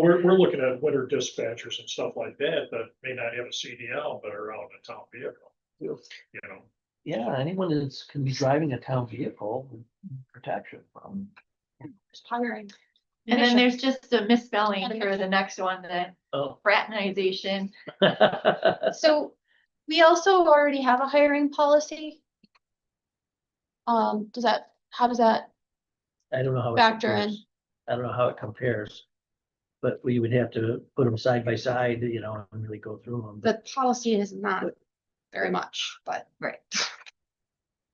we're looking at winter dispatchers and stuff like that, that may not have a CDL, but are out in a town vehicle. You know, Yeah, anyone that's can be driving a town vehicle with protection from. Just hiring. And then there's just a misspelling for the next one, the Oh. fraternization. So we also already have a hiring policy. How does that I don't know how. it factor in? compares. I don't know how it compares. But we would have to put them side by side, you know, and really go through them. The policy is not very much, but. Right.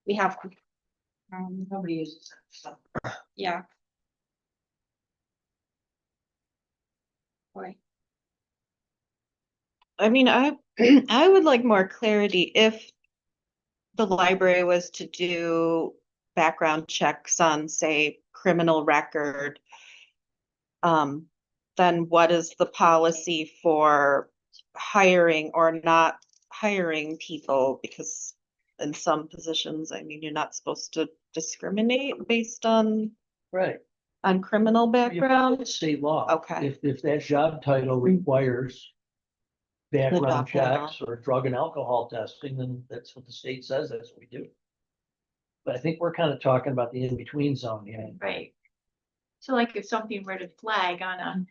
We have, Nobody uses it, so. yeah. Boy, I mean, I would like more clarity if the library was to do background checks on, say, criminal record. Then what is the policy for hiring or not hiring people? Because in some positions, I mean, you're not supposed to discriminate based on Right. criminal background. It's state law. Okay. If that job title requires background background. checks or drug and alcohol testing, then that's what the state says, that's what we do. But I think we're kind of talking about the in-between zone here. Right. So like if something were to flag on a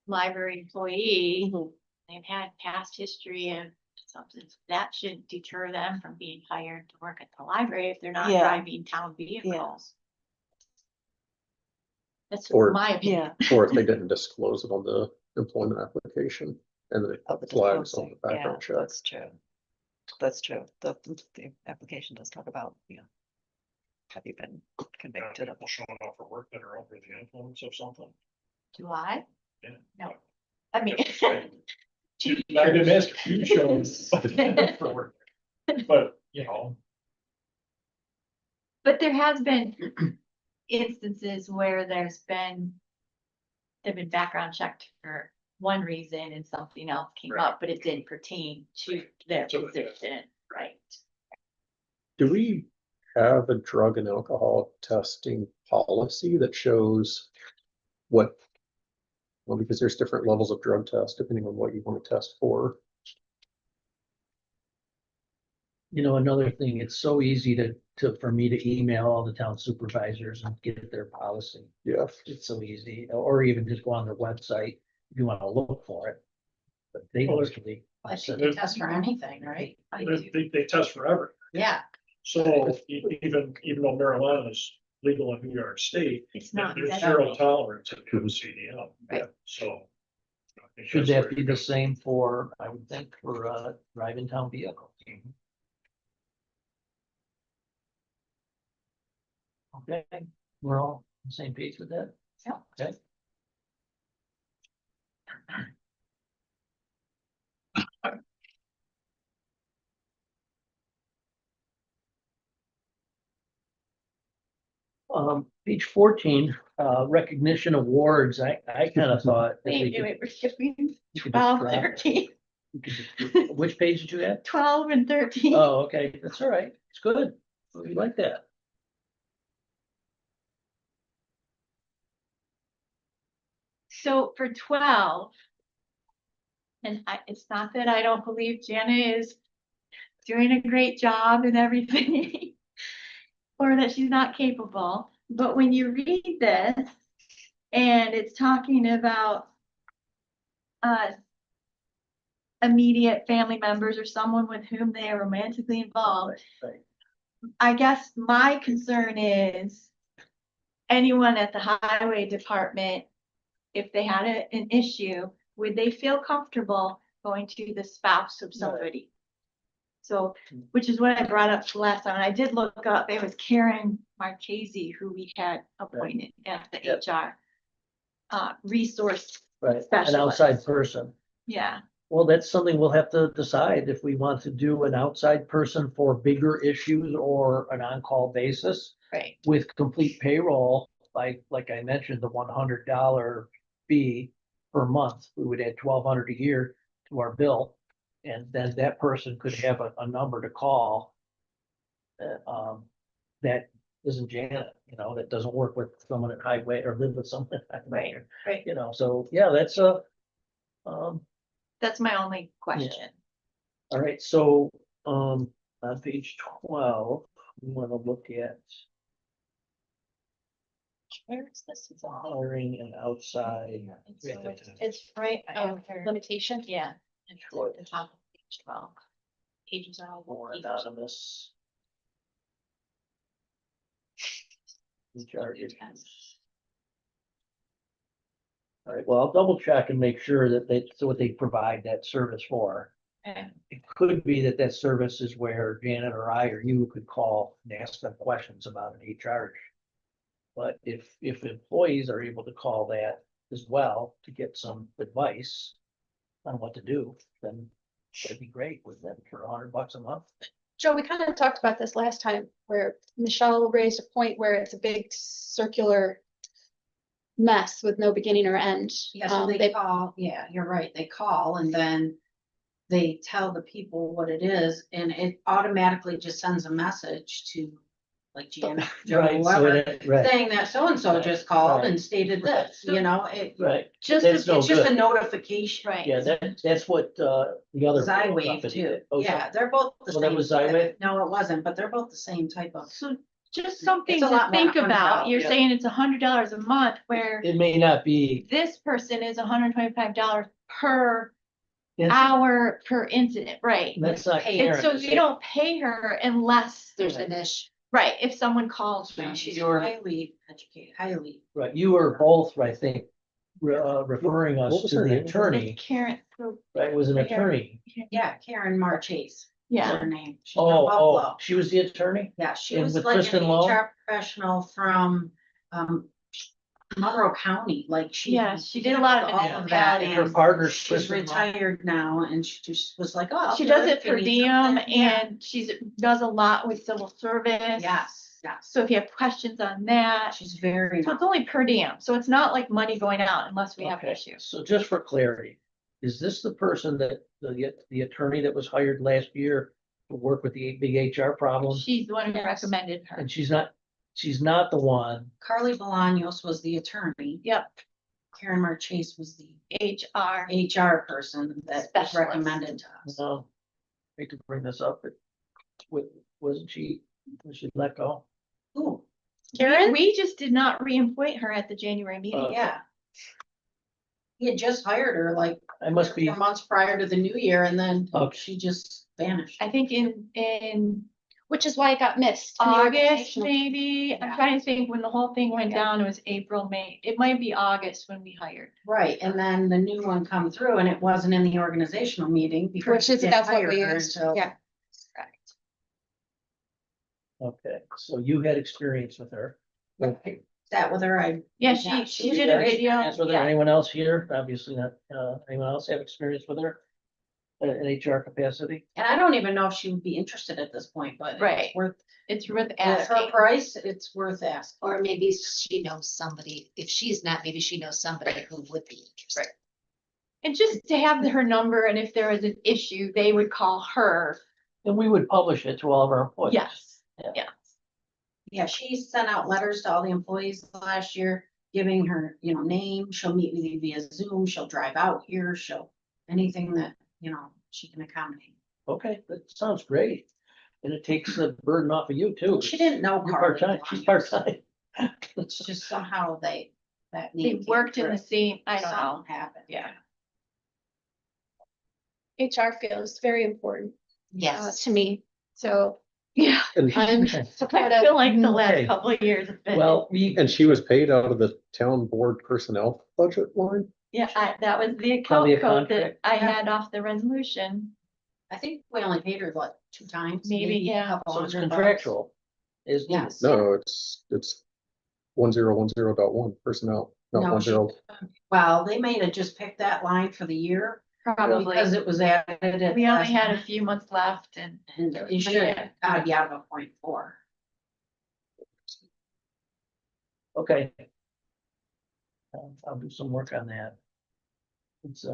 library employee, Mhm. they've had past history of something, that should deter them from being hired to work at the library if they're not Yeah. driving town vehicles. That's Or- my opinion. or if they didn't disclose it on the employment application and it Oh, the flags on the disclosing. Yeah, background check. that's true. That's true. The application does talk about, you know, have you been convicted of? people showing up for work that are under the influence of something. Do I? Yeah. No. I mean. I didn't ask if you showed up for work, but, you know, But there has been instances where they've been background checked for one reason and something else came Right. up, but it didn't pertain to their So, yeah. position, right? Do we have a drug and alcohol testing policy that shows what? Well, because there's different levels of drug test depending on what you want to test for. You know, another thing, it's so easy for me to email all the town supervisors and get their policy. Yeah, It's so easy, or even just go on their website if you want to look for it. But they Well, mostly. I think they test for anything, right? they test for everything. Yeah, So even though marijuana is legal in New York State, It's not. there's that's- zero tolerance if you have a CDL. Right. So. I think Should that's that where be you the go. same for, I would think, for driving town vehicles? Okay, we're all on the same page with that? Yeah. Okay. Page 14, recognition awards, I kind of thought. that we Wait, could- wait, we're skipping we could just 12, drop it. 13, We could just- Which page did you have? 12 and 13. Oh, okay, that's all right, it's good, we like that. So for 12. And it's not that I don't believe Jana is doing a great job and everything. Or that she's not capable, but when you read this. And it's talking about. Immediate family members or someone with whom they are romantically involved. Right. I guess my concern is anyone at the highway department, if they had an issue, would they feel comfortable going to the spouse of somebody? So, which is what I brought up the last time. And I did look up, it was Karen Marchese who we had appointed as the Yep. HR resource. Right, an Specialist. outside person. Yeah, Well, that's something we'll have to decide if we want to do an outside person for bigger issues or an on-call basis right. with complete payroll, like I mentioned, the $100 fee per month. We would add 1,200 a year to our bill. And then that person could have a number to call. That isn't Janet, that doesn't work with someone at highway or live with someone. at highway, Right. So yeah, that's That's my only question. all right, so, on page 12, we want to look at Where is this? It's all- hiring an outside. It's right under, Limitation. yeah. It's Sure. at the top of page 12. Pages are all. More anonymous. HR issues. All right, well, I'll double check and make sure that so what they provide that service for. Okay. It could be that service is where Janet or I or you could call and ask them questions about an HR issue. But if employees are able to call that as well to get some advice on what to do, then that'd be great with them for $100 a month. Joe, we kind of talked about this last time where Michelle raised a point where it's a big circular mess with no beginning or end. Yeah, so they call, yeah, you're right, they call and then they tell the people what it is and it automatically just sends a message to like Janet, or Right, so whoever, right, saying that so-and-so just called Right. and stated this, it. right. Just, That's no It's just a good. notification. right. Yeah, that's what, the other. Zywave company too, did. Oh, yeah, they're both the Well, that same. was Zywave? No, it wasn't, but they're both the same type of. So just something It's a to lot more think than about. $100, You're yeah. saying it's $100 a month where It may not be. this person is $125 per That's hour per incident, right? not And Karen. so you don't pay her unless There's an issue. right, if someone calls them. She's You're- highly educated, highly. Right, you were both, I think, referring What us was to her the name? attorney, Karen, right, it was an Karen. attorney. Yeah, Karen Marchese. yeah, Her name. She's from Oh, Buffalo. she was the attorney? Yeah, she And was with like Kristen an Lowe? HR professional from, Monroe County, like she. Yeah, she did a lot of all it. of that, And her and partner's she's Kristen Lowe? retired now, and she just was like, oh. I'll she do does it if you per need diem something. Yeah. and does a lot with civil service. Yes, yes, So if you have questions on that, she's very. so it's only per diem, so it's not like money going out unless we have Okay, issues. so just for clarity, is this the person that, the attorney that was hired last year to work with the big HR problem? She's the one who Yes. recommended her. And she's not the one, Carly Bolaños was the attorney. Yep, Karen Marchese was the HR. HR person that was Specialist. recommended to us. no, hate to bring this up, but was she let go? Ooh, Karen? We just did not reappoint her at the January meeting. yeah. He had just hired her like I must be, 4 months prior to the new year and then Okay. she just vanished. I think in Which is why it got missed. in the August, organizational. maybe. I'm Yeah. trying to think when the whole thing went Yeah. down, it was April, May. It might be August when we hired. Right, and then the new one come through and it wasn't in the organizational meeting because. Which is, we didn't that's what hire we her used, until- yeah. okay, so you had experience with her. That with her, I. Yeah, Yeah, she she did a did. video. Experience with her? Yeah. Anyone else here? Obviously not, anyone else have experience with her? an HR capacity? And I don't even know if she would be interested at this point, but Right. it's worth, It's worth at her asking. price, it's worth asking. Or maybe she knows somebody, if she's not, maybe she knows somebody who would be interested. Right. And just to have her number, and if there was an issue, they would call her. And we would publish it to all of our employees. Yes, Yeah. yeah. Yeah, she sent out letters to all the employees last year, giving her, name, she'll meet with you via Zoom, she'll drive out here, anything that, she can accommodate. Okay, that sounds great. And it takes the burden off of you too. She didn't know. You're Carly part-time, she's part-time. It's just somehow that They name. came worked in the through. same, I don't know. Something happened. Yeah. HR feels very important Yes. to me, so, yeah, And, I'm Okay. so I proud of. feel like the Okay. last couple of years have been. Well, we, and she was paid out of the town board personnel budget line? Yeah, that was the Probably a account code contract. that I had off the resolution. I think we only paid her what, 2 times? Maybe, a yeah. couple so it's $100. contractual. Is Yes. No, it's 1010.1 personnel, not No, 10. Well, they may have just picked that line for the year Probably. because it was added. at We only last had a minute, few months left and. And you should, be out of a 0.4. Okay. I'll do some work on that. It's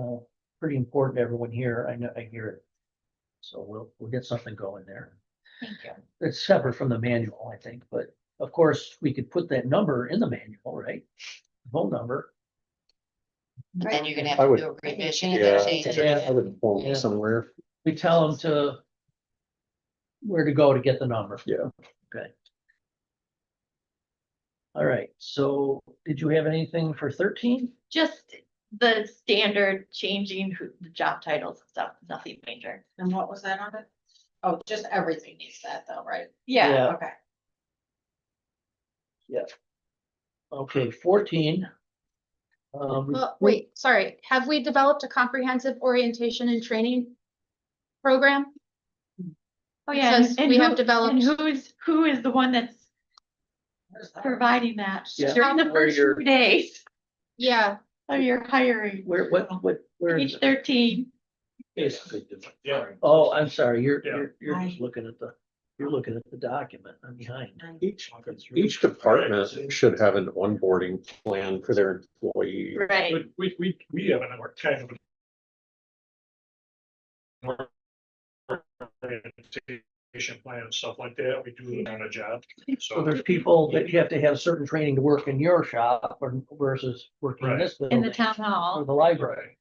pretty important to everyone here. I know, I hear it. So we'll get something going there. Thank you. It's separate from the manual, I think, but of course, we could put that number in the manual, right? Phone number. Then you're gonna have I to would- do a revision Yeah, and change Yeah. I it. would form Yeah. somewhere. We tell them to where to go to get the number. Yeah. Okay. All right, so did you have anything for 13? Just the standard changing the job titles and stuff, nothing major. And what was that on it? Oh, just everything needs that though, right? Yeah, Okay. Okay, 14. Wait, sorry, have we developed a comprehensive orientation and training program? oh yeah, Says and we have who, developed- and who is the one that's Where's that? providing that Yeah. during the Where first you're- 2 days Yeah, of your hiring? Where, where is Page it? 13, Yeah. Oh, I'm sorry, you're I- just looking at you're looking at the document. I'm behind. Each department should have an onboarding plan for their employee. right, We have an kind of. Orientation plan and stuff like that, we do it on a job, So so. there's people that you have to have certain training to work in your shop versus working in this in building. the town Or hall. the library.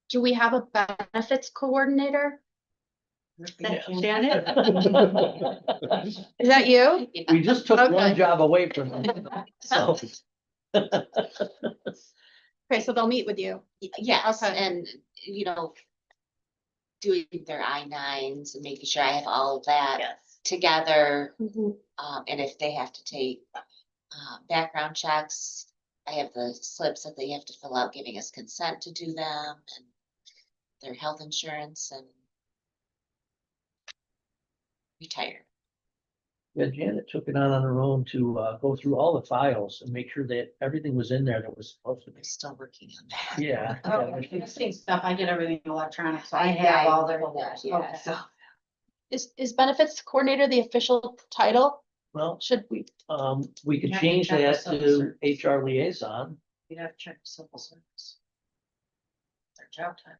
do we have a benefits coordinator? That Janet? Is that you? We just took one Okay. job away from them. So. Okay, so they'll meet with you. Yes, Okay. and, doing their I-9s and making sure I have all of that Yes, together. And if they have to take, background checks, I have the slips that they have to fill out, giving us consent to do them and their health insurance and retire. Yeah, Janet took it on her own to go through all the files and make sure that everything was in there that was supposed to be. I'm still working on that. Yeah. Oh, yeah. interesting stuff. I get everything electronic, so I Yeah, have all I their. know that, Okay. yeah, so. Is benefits coordinator the official title? Well, Should we? we could You have to change check the that civil to service. HR liaison. You'd have to check civil service. Their job title.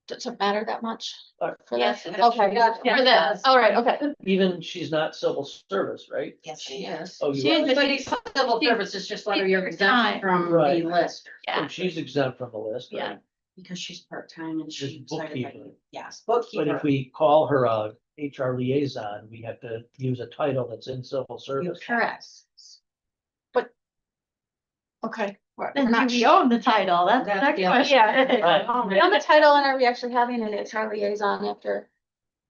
Does it matter that much? Uh, For Yes, that? it Okay, does. for that, all right, okay. Even she's not civil service, right? Yes, She I am. is. Oh, you She are. is, but But she's- civil she's- service is just whether you're she's exempt part-time. from Right. the list. yeah, Oh, she's exempt from the list, Yeah. right? Because she's part-time and She's she's. bookkeeper. Yes, But bookkeeper. if we call her a HR liaison, we have to use a title that's in civil service. correct. Okay. we're Then not do we sure. own the title? That's the That's next the other- question. Right. We own the title and are we actually having an HR liaison after?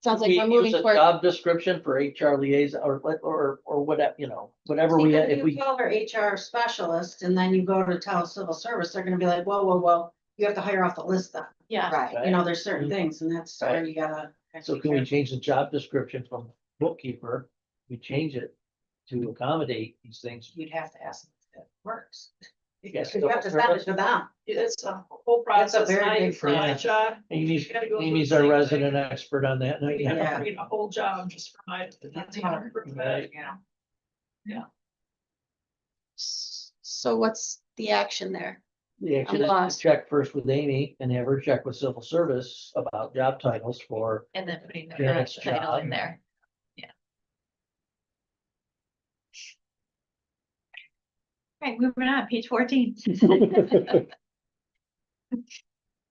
Sounds like We we're use moving a toward. job description for HR liaison or whatever, whatever we, Because if you we, call her HR specialist and then you go to tell civil service, they're gonna be like, whoa, you have to hire off the list then. Yeah, Right. You know, there's certain things and that's where Right. you gotta. so can we change the job description from bookkeeper? We change it to accommodate these things. You'd have to ask them if it works. You guys You have to send it to them. It's a whole That's a process. very Now you big find a process. job. Amy's, You gotta go through Amy's the our same resident thing. expert on that. You have Yeah. to read a whole job just for my. Right. Yeah. So what's the action there? The action is lost. to check first with Amy and have her check with civil service about job titles for, And then putting the Janet's correct title in job. there. Right, moving on, page 14. We're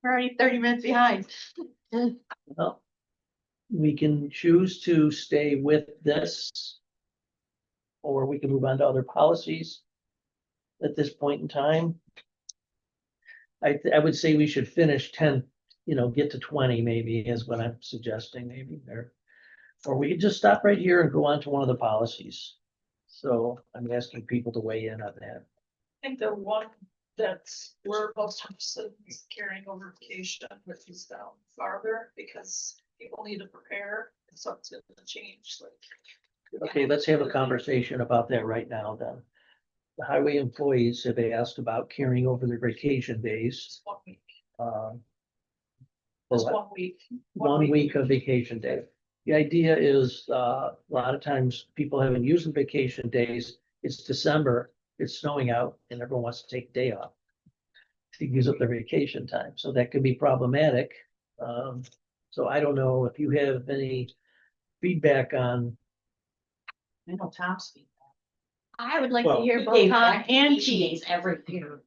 already 30 minutes behind. well, we can choose to stay with this. Or we can move on to other policies at this point in time. I would say we should finish 10, get to 20 maybe is what I'm suggesting maybe there. Or we could just stop right here and go on to one of the policies. So I'm asking people to weigh in on that. I think the one that's where most of us is carrying over vacation, which is down farther, because people need to prepare, if something's gonna change, like. Okay, let's have a conversation about that right now then. The highway employees have asked about carrying over their vacation days. Just 1 week, For just what? 1 week. 1 week of vacation day. The idea is, a lot of times people haven't used the vacation days. It's December, it's snowing out and everyone wants to take a day off to use up their vacation time. So that could be problematic. So I don't know if you have any feedback on, I know Tom's feedback. I would like to Well, hear He both gave Tom back and vacation Pete. days every year.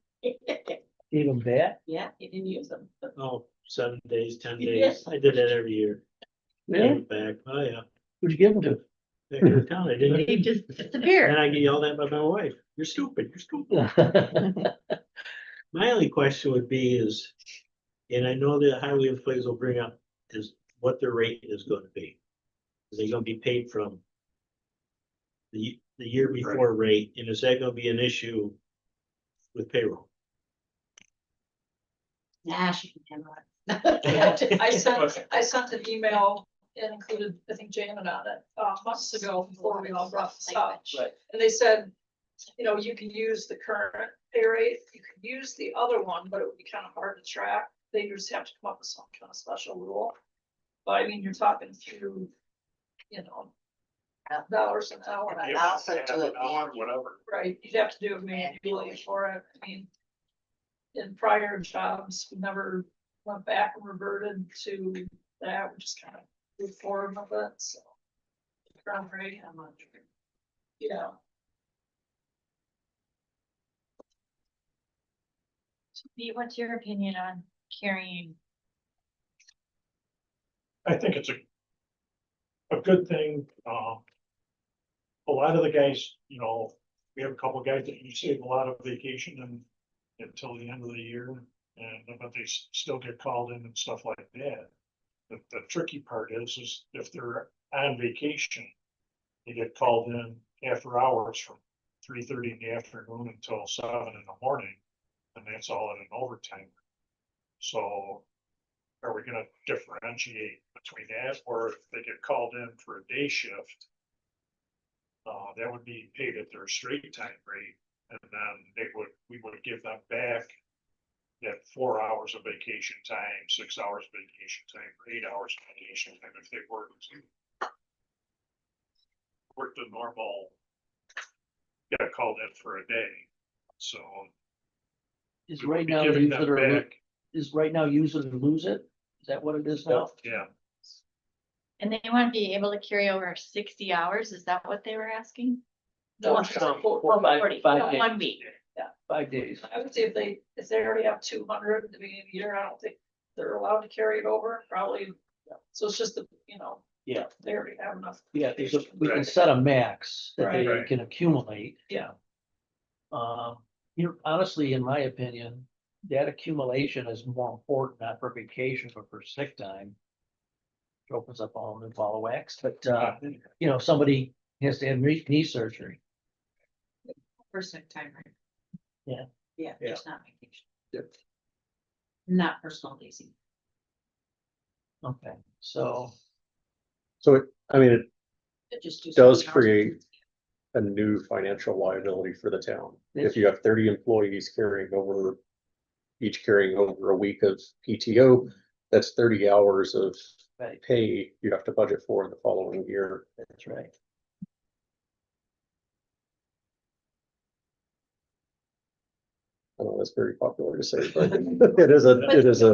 gave them that? Yeah, he didn't use them. Oh, 7 days, 10 Yeah. days. I did that every year. Give Really? it back. Oh, yeah. Who'd you give them to? Back in town, I didn't. They just And disappeared. I get yelled at by my wife. You're stupid, you're stupid. My only question would be is, and I know the highway employees will bring up, is what their rate is gonna be. Is they gonna be paid from the year before rate, and is that gonna be an issue with payroll? Nah, she can handle it. I sent an email and included, I think, Janet on it, months ago before we all brought this up. Right. And they said, you can use the current pay rate, you could use the other one, but it would be kind of hard to track. They just have to come up with some kind of special rule. But I mean, you're talking through, dollars an hour. I'll also do it manually. Whatever. Right, you'd have to do it manually for it, I mean. In prior jobs, we never went back and reverted to that, we just kind of moved forward with it, so. Ground rate, how much? Pete, what's your opinion on carrying? I think it's a good thing. A lot of the guys, we have a couple of guys that you save a lot of vacation until the end of the year. But they still get called in and stuff like that. The tricky part is if they're on vacation, they get called in after hours from 3:30 in the afternoon until 7 in the morning. And that's all in an overtime. So are we gonna differentiate between that, or if they get called in for a day shift? That would be paid at their straight time rate, and then we would give them back that 4 hours of vacation time, 6 hours of vacation time, or 8 hours of vacation time if they work the normal. Got called in for a day, so. Is we would right be now giving use them it or back. is right now use it or lose it? Is that what it is now? Yeah, And they want to be able to carry over 60 hours, is that what they were asking? No, Or it's some- for- or five- 40, five no, days. 1 week. 5 days. I would say if they already have 200 at the beginning of the year, I don't think they're allowed to carry it over, probably. So it's just Yeah. they already have enough. Yeah, we can set a max that they Right. can accumulate. Yeah. Honestly, in my opinion, that accumulation is more important, not for vacation, but for sick time. It opens up a whole new ball of wax, but, somebody has to have knee surgery. For sick time, right? Yeah. Yeah, Yeah. it's not vacation. Yep. Not personal days. Okay, so, So it It just do does 7 hours. create a new financial liability for the town. Yes. If you have 30 employees each carrying over a week of PTO, that's 30 hours of Right. pay you have to budget for in the following year. That's right. I know that's very popular to say, but it is a,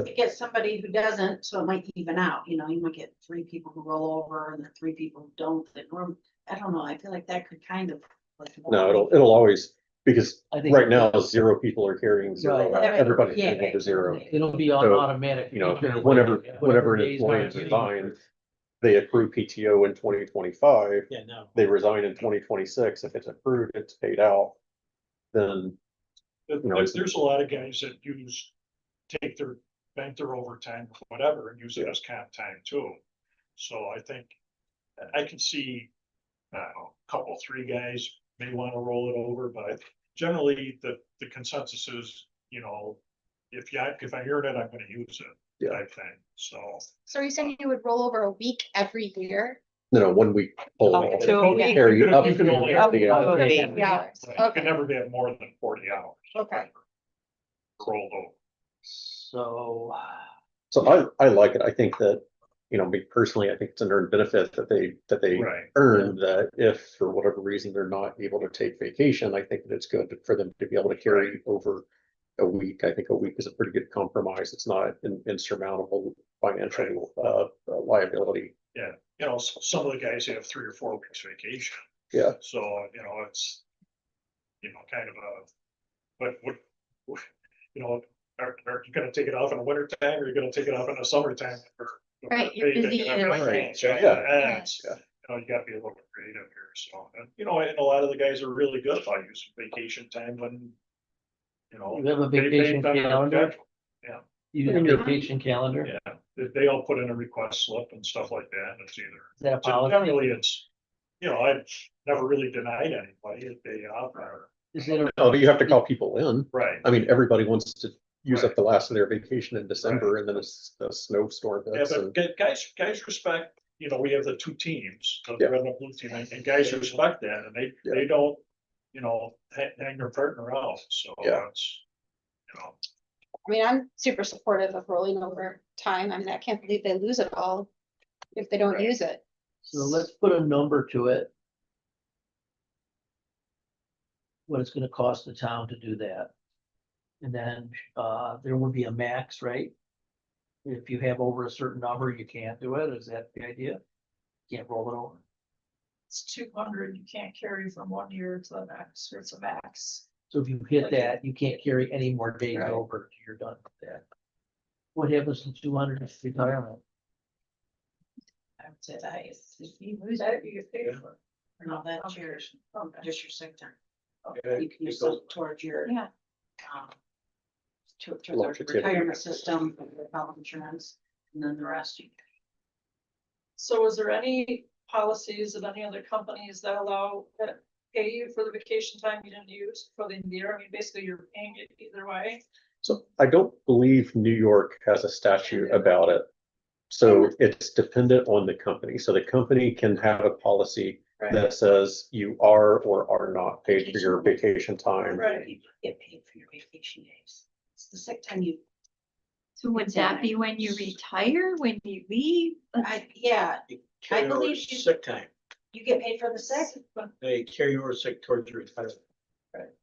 But get somebody who doesn't, so it might even out, you know, you might get 3 people who roll over and the 3 people who don't, I don't know, I feel like that could kind of. like, no, it'll always, because I think right now, 0 people are carrying 0, Right. everybody's Yeah, carrying over 0. It'll be on So, automatic. You know, feature whenever whatever an days employee aren't used. resigns, they accrue PTO in 2025. Yeah, no. They resign in 2026. If it's accrued, it's paid out. Then know, There's a lot of guys that bank their overtime, whatever, and use it as comp time too. So I think, I can see, I don't know, a couple, 3 guys may want to roll it over, but generally the consensus is, you know, if I hear it, I'm gonna use it, Yeah. type thing, so. So are you saying you would roll over a week every year? no, 1 week. hold Up on. to a week. Carry You up can to only- 40 up to hours. a week. Yeah. You Okay. can never have more than 40 hours. Okay. Rolled over. So, So I like it. I think that, you know, me personally, I think it's an earned benefit that they Right. earn, that if for whatever reason they're not able to take vacation, I think that it's good for them to be able to carry over a week. I think a week is a pretty good compromise. It's not an insurmountable financial liability. You know, some of the guys have 3 or 4 weeks vacation. Yeah. So, you know, it's, you know, kind of but you know, are you gonna take it off in the winter time, or are you gonna take it off in the summertime? Right, you're busy either way. Yeah. You know, you gotta be a little bit creative here, so, and, you know, and a lot of the guys are really good about using vacation time when, you know. you have a they- vacation they've done their calendar? schedule. You have a vacation calendar? Is Yeah, they all put in a request slip and stuff like that, and it's either. that a So policy? generally, it's, you know, I've never really denied anybody a day off or, Is it a? Oh, but you have to call people in. right. I mean, everybody wants to use up the last of their vacation in December, and then it's a snowstorm Yeah, hits but and guys respect, you know, we have the 2 teams, the Yeah. red and blue team, and guys respect that, and they don't, you know, hang their partner out, so Yeah. it's, you know. I mean, I'm super supportive of rolling over time. I mean, I can't believe they lose it all if they don't Right. use it. So let's put a number to it. What it's gonna cost the town to do that. And then, there will be a max, right? If you have over a certain number, you can't do it. Is that the idea? Can't roll it over. It's 200, you can't carry from 1 year to the next, or it's a max. So if you hit that, you can't carry any more days Right. over. You're done with that. What happens to 200 is retirement? I would say that If you lose that, you get paid for it. no, that's yours, Okay. just your sick time. Okay. You can use that towards your. Yeah. um, To the Longevity. retirement system, your health insurance, and then the rest you. So is there any policies of any other companies that allow, that pay you for the vacation time you didn't use for the year? I mean, basically you're paying it either way. so I don't believe New York has a statute about it. So it's dependent on the company. So the company can have a policy that says you are or are not paid for your vacation time. Right. You get paid for your vacation days. It's the sick time you, So would that be when you retire, when you leave? yeah, Carry over believe you- sick time. you get paid for the sick. They carry over sick towards your retirement.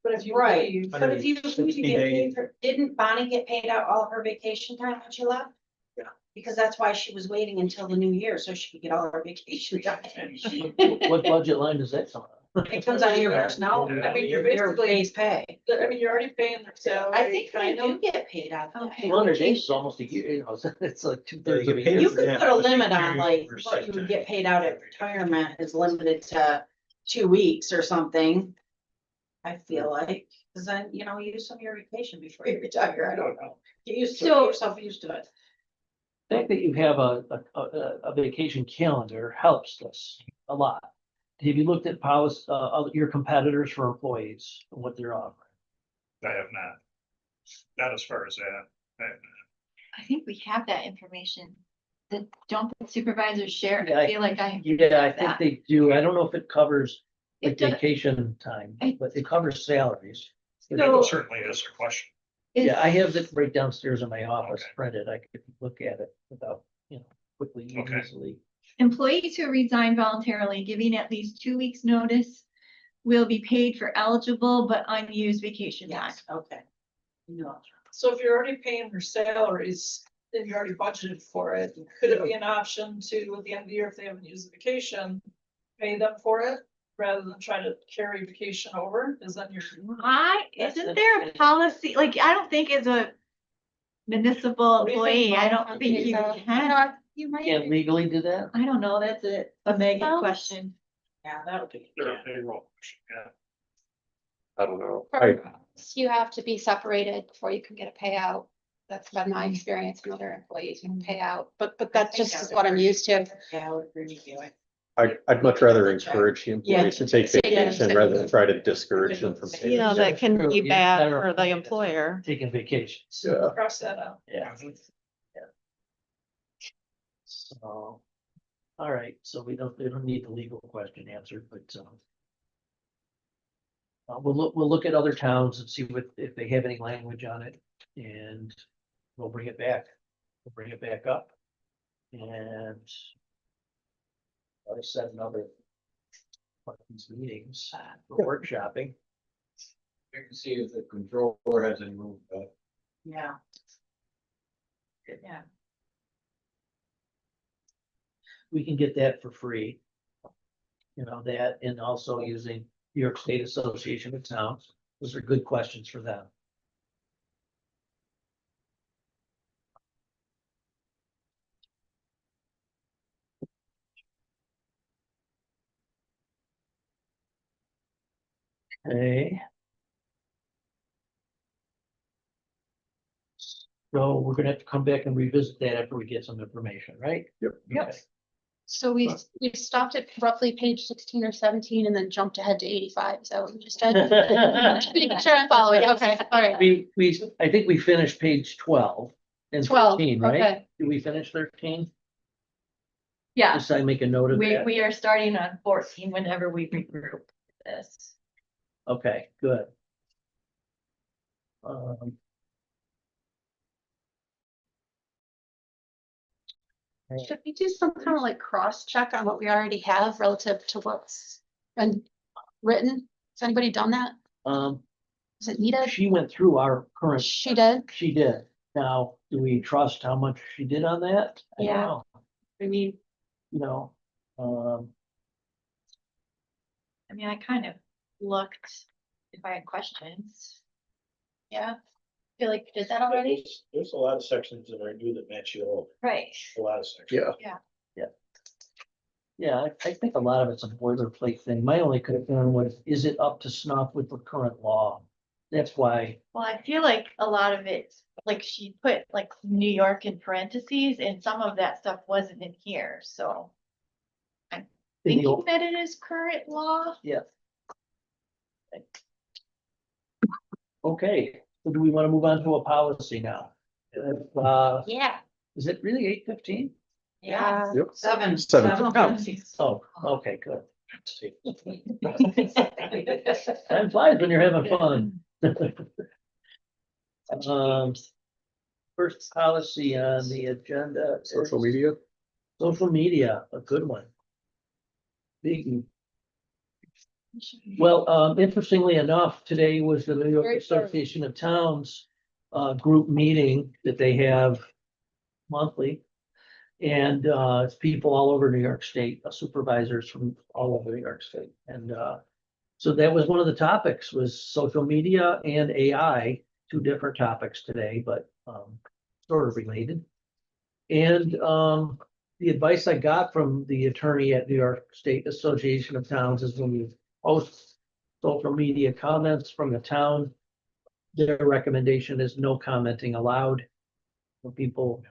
But if you Right, leave, but if you, 160 get days. paid for, didn't Bonnie get paid out all of her vacation time when she left? Yeah. Because that's why she was waiting until the new year, so she could get all her vacation time. What budget line does that come out? It comes out of your personnel. I mean, you're Your basically, base pay. I mean, you're already paying their salary. I think they kind do of. get paid out. of Okay. 200 days is almost a year, you know, it's like 2/3 of a You year. You could Yeah, put a but they limit on carry like over what sick you would time. get paid out at retirement is limited to 2 weeks or something. I feel like, cause then, you know, use some of your vacation before you retire. I don't know. Get used to it, So- get yourself used to it. The fact that you have a vacation calendar helps us a lot. Have you looked at policy, your competitors for employees, and what they're offering? I have not as far as that. I think we have that information. Don't the supervisors share? Yeah, I feel like I. Yeah, I have think that. they do. I don't know if it covers like vacation time, but it covers salaries. That So- would certainly answer the question. Yeah, I have it right downstairs in my office printed. I could look at it without, quickly, Okay. easily. Employees who resign voluntarily, giving at least 2 weeks' notice, will be paid for eligible but unused vacation time. Yes, okay. No. So if you're already paying her salaries, then you already budgeted for it, could it be an option to, at the end of the year, if they haven't used the vacation, pay them for it? Rather than try to carry vacation over, is that your? Isn't there a policy, like, I don't think as a municipal What do you think, employee, I Mom? don't think you so. can. You might. Can't legally do that? I don't know, that's a Megan Well, question. Yeah, that would be. They're a payroll question, yeah. I don't know. You have to be separated before you can get a payout. That's been my experience in other employees, you can pay out, but that think just that is would what I'm work. used to. Yeah, I would agree with you. I'd much rather encourage the employees to take Yeah. vacation rather than try to discourage them from taking. Yeah, that can True, be yeah, bad better for the off employer. Taking vacations. Yeah. Cross that out. Yeah. So, all right, so we don't need the legal question answered, but, we'll look at other towns and see if they have any language on it, and we'll bring it back. We'll bring it back up. And I set another one of these meetings for workshopping. I can see if the controller has any room, Yeah. Yeah. We can get that for free. That, and also using New York State Association of Towns. Those are good questions for them. Okay. So we're gonna have to come back and revisit that after we get some information, right? Yep. Okay. So we stopped at roughly page 16 or 17 and then jumped ahead to 85. Is that what we just did? Making sure I'm following. Okay, all right. I think we finished page 12 and 12, 13, right? okay. Did we finish 13? Yeah, Just so I make a note of that. we are starting on 14 whenever we regroup this. Okay, good. Should we do some kind of like cross check on what we already have relative to what's been written? Has anybody done that? Is it needed? She went through our current, She did. she did. Now, do we trust how much she did on that? I don't Yeah. know. I mean, I mean, I kind of looked if I had questions. yeah. Feel like we did that already? There's a lot of sections in our new that match you all, Right. a lot of sections. Yeah. Yeah, I think a lot of it's a boilerplate thing. My only concern was, is it up to snuff with the current law? That's why, Well, I feel like a lot of it, like she put like New York in parentheses and some of that stuff wasn't in here, so. I'm in the thinking old- that it is current law. okay, so do we want to move on to a policy now? Yeah. Is it really 8:15? Yeah. Yep. Seven. Seven. Oh, okay, good. Time flies when you're having fun. First policy on the agenda. is Social media. Social media, a good one. Big. Well, interestingly enough, today was the New York Very true. Association of Towns group meeting that they have monthly. And it's people all over New York State, supervisors from all over New York State. And so that was one of the topics, was social media and AI, two different topics today, but sort of related. And the advice I got from the attorney at New York State Association of Towns is, when you post social media comments from the town, their recommendation is no commenting allowed. When people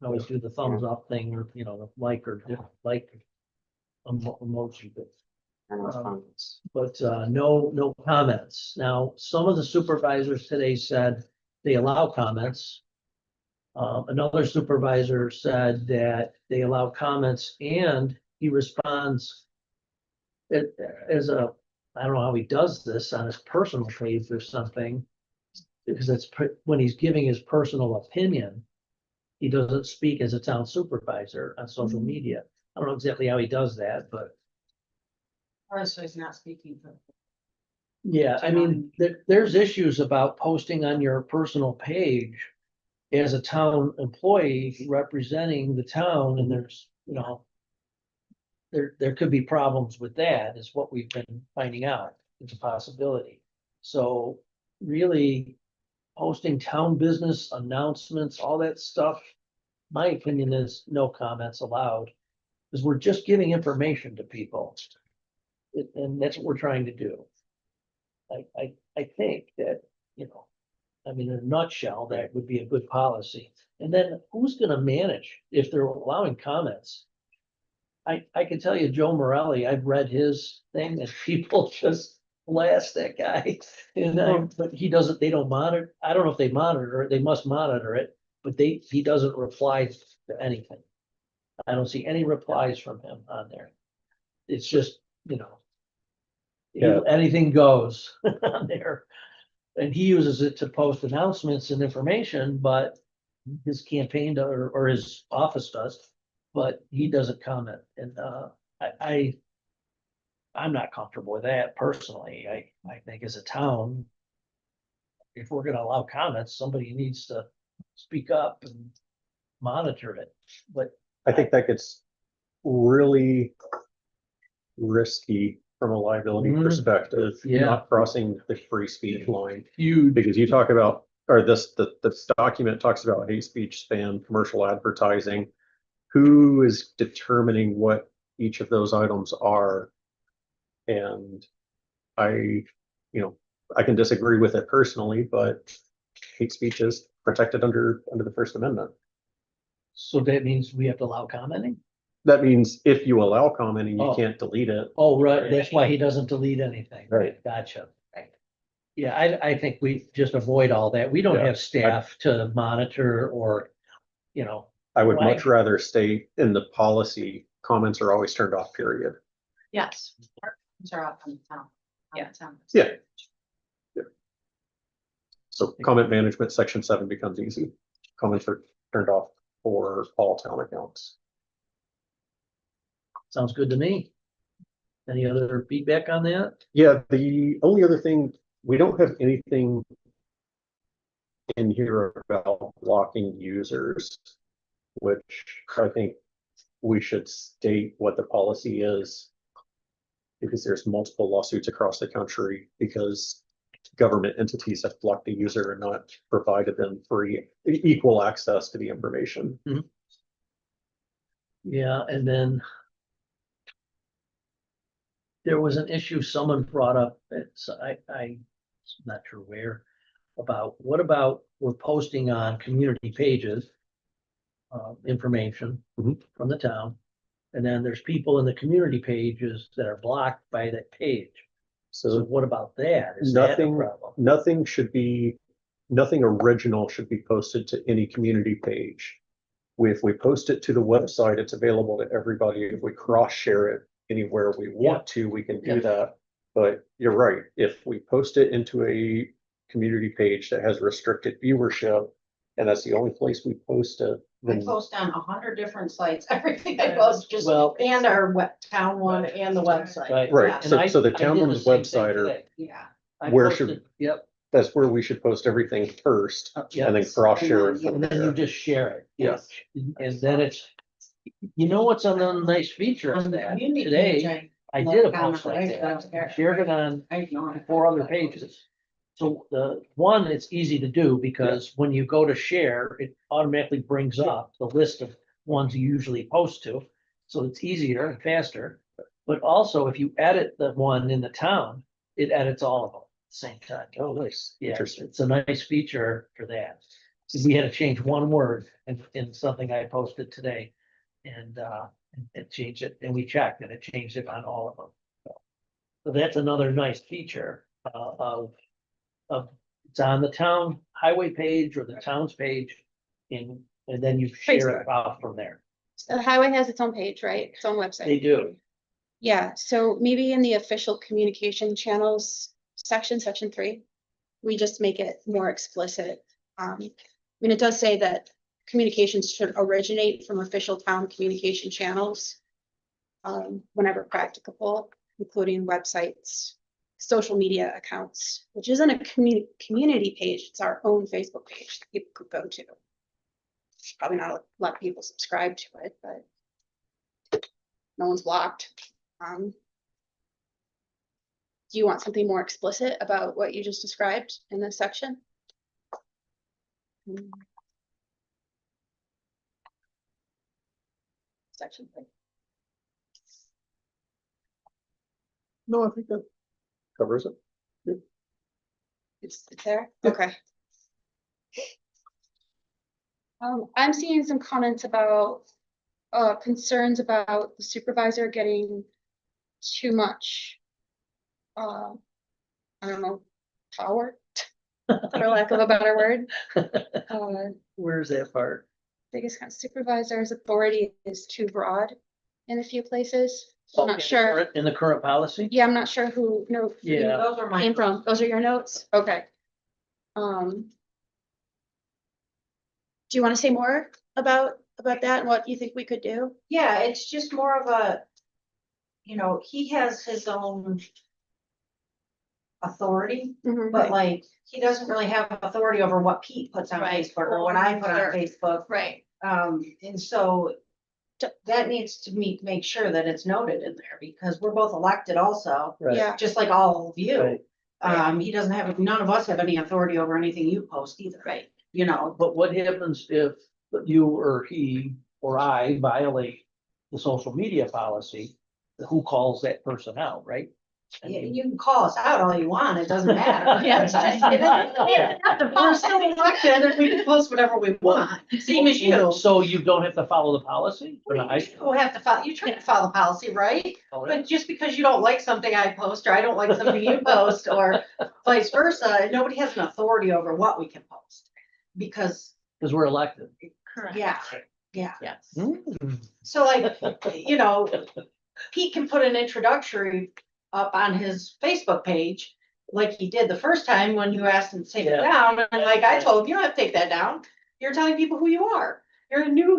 always do the thumbs up thing, or the like or like emoji, but no comments. Now, some of the supervisors today said they allow comments. Another supervisor said that they allow comments and he responds it, as a, I don't know how he does this on his personal page or something. Because it's when he's giving his personal opinion, he doesn't speak as a town supervisor on social media. I don't know exactly how he does that, but Or so he's not speaking for. yeah, I mean, there's issues about posting on your personal page as a town employee representing the town, and there's, you know, there could be problems with that, is what we've been finding out. It's a possibility. So really posting town business announcements, all that stuff, my opinion is no comments allowed. Because we're just giving information to people. And that's what we're trying to do. I think that, you know, I mean, in a nutshell, that would be a good policy. And then who's gonna manage if they're allowing comments? I can tell you, Joe Morelli, I've read his thing and people just blast that guy. But he doesn't, they don't monitor, I don't know if they monitor it, they must monitor it, but he doesn't reply to anything. I don't see any replies from him on there. It's just, you know. Yeah. Anything goes on there. And he uses it to post announcements and information, but his campaign or his office does, but he doesn't comment. And I'm not comfortable with that personally. I think as a town, if we're gonna allow comments, somebody needs to speak up and monitor it. But I think that gets really risky from a liability Mhm. perspective, Yeah. not crossing the free speech line. huge. Because you talk about, or this document talks about hate speech, spam, commercial advertising. Who is determining what each of those items are? And I, you know, I can disagree with it personally, but hate speech is protected under the First Amendment. So that means we have to allow commenting? That means if you allow commenting, you Oh. can't delete it. Oh, right, that's why he doesn't delete anything. Right. Gotcha. Right. Yeah, I think we just avoid all that. We don't Yeah, have staff to monitor or, you know. I would Right. much rather stay in the policy, comments are always turned off, period. Yes, Are out from the town. Yeah. Yeah. So comment management, section 7 becomes easy. Comments are turned off for all town accounts. Sounds good to me. Any other feedback on that? Yeah, the only other thing, we don't have anything in here about blocking users, which I think we should state what the policy is. Because there's multiple lawsuits across the country because government entities have blocked the user and not provided them free, equal access to the information. Yeah, and then there was an issue someone brought up, it's, I'm not sure where, about, what about we're posting on community pages information Mhm. from the town, and then there's people in the community pages that are blocked by that page. So So what about that? Is that a nothing, problem? nothing original should be posted to any community page. If we post it to the website, it's available to everybody. If we cross share it anywhere we want to, we can do Yeah. that. But you're right, if we post it into a community page that has restricted viewership, and that's the only place we post it, I then post on 100 different sites, everything I post, just, Well- and our town one and the website. Right. right, Yeah. And so the I town did the own's same thing website or today. Yeah. I where posted- should- Yep. that's where we should post everything first Yeah. and then cross share it Yeah. from And then you there. just share it. Yes. And then it's, you know what's on a nice feature On of the that? community Today, page, I love did a comment, post like right? I don't that, care. shared it on I ignore it. 4 other pages. So the one, it's easy to do because when you go to share, it automatically brings up the list of ones you usually post to. So it's easier and faster. But also if you edit the one in the town, it edits all of them at the same time. Oh, nice. Yeah, Interesting. it's a nice feature for that. We had to change one word in something I posted today. And it changed it, and we checked and it changed it on all of them. So that's another nice feature of, it's on the town highway page or the town's page. And then you share it Facebook. out from there. The highway has its own page, right? Its own They website. do. Yeah, so maybe in the official communication channels section, section 3, we just make it more explicit. I mean, it does say that communications should originate from official town communication channels. Whenever practicable, including websites, social media accounts, which isn't a community page, it's our own Facebook page that people could go to. Probably not a lot of people subscribe to it, but no one's blocked. Do you want something more explicit about what you just described in this section? Section 3. No, I think that covers it. It's there, okay. I'm seeing some comments about, concerns about the supervisor getting too much, I don't know, power, for lack of a better word. Where's that part? Biggest kind of supervisor's authority is too broad in a few places. I'm not Okay, sure. in the current policy? Yeah, I'm not sure who, no, Yeah. Those are came my, from. Those are your notes? Okay. Do you want to say more about that and what you think we could do? yeah, it's just more of a, you know, he has his own authority, but like, he doesn't really have authority over what Pete puts on Right. Facebook or what I put on Sure. Facebook. Right. And so that needs to make sure that it's noted in there, because we're both elected also, Right. Yeah, just like all of you. Right. He doesn't have, none of us have any authority over anything you post either. Right. You know, But what happens if you or he or I violate the social media policy? Who calls that person out, right? I mean, you can call us out all you want, it doesn't matter. Yeah, it's just- We're still elected and we can post whatever we want, same as you. So you don't have to follow the policy? Or not? You have to follow, you try to follow policy, right? But just because you don't like something I post, or I don't like something you post, or vice versa, nobody has an authority over what we can post. Because, Because we're elected. Correct. yeah, yeah. Yes. So like, you know, Pete can put an introductory up on his Facebook page, like he did the first time when you asked him to take it down, and like I told him, you don't have to take that down. You're telling people who you are.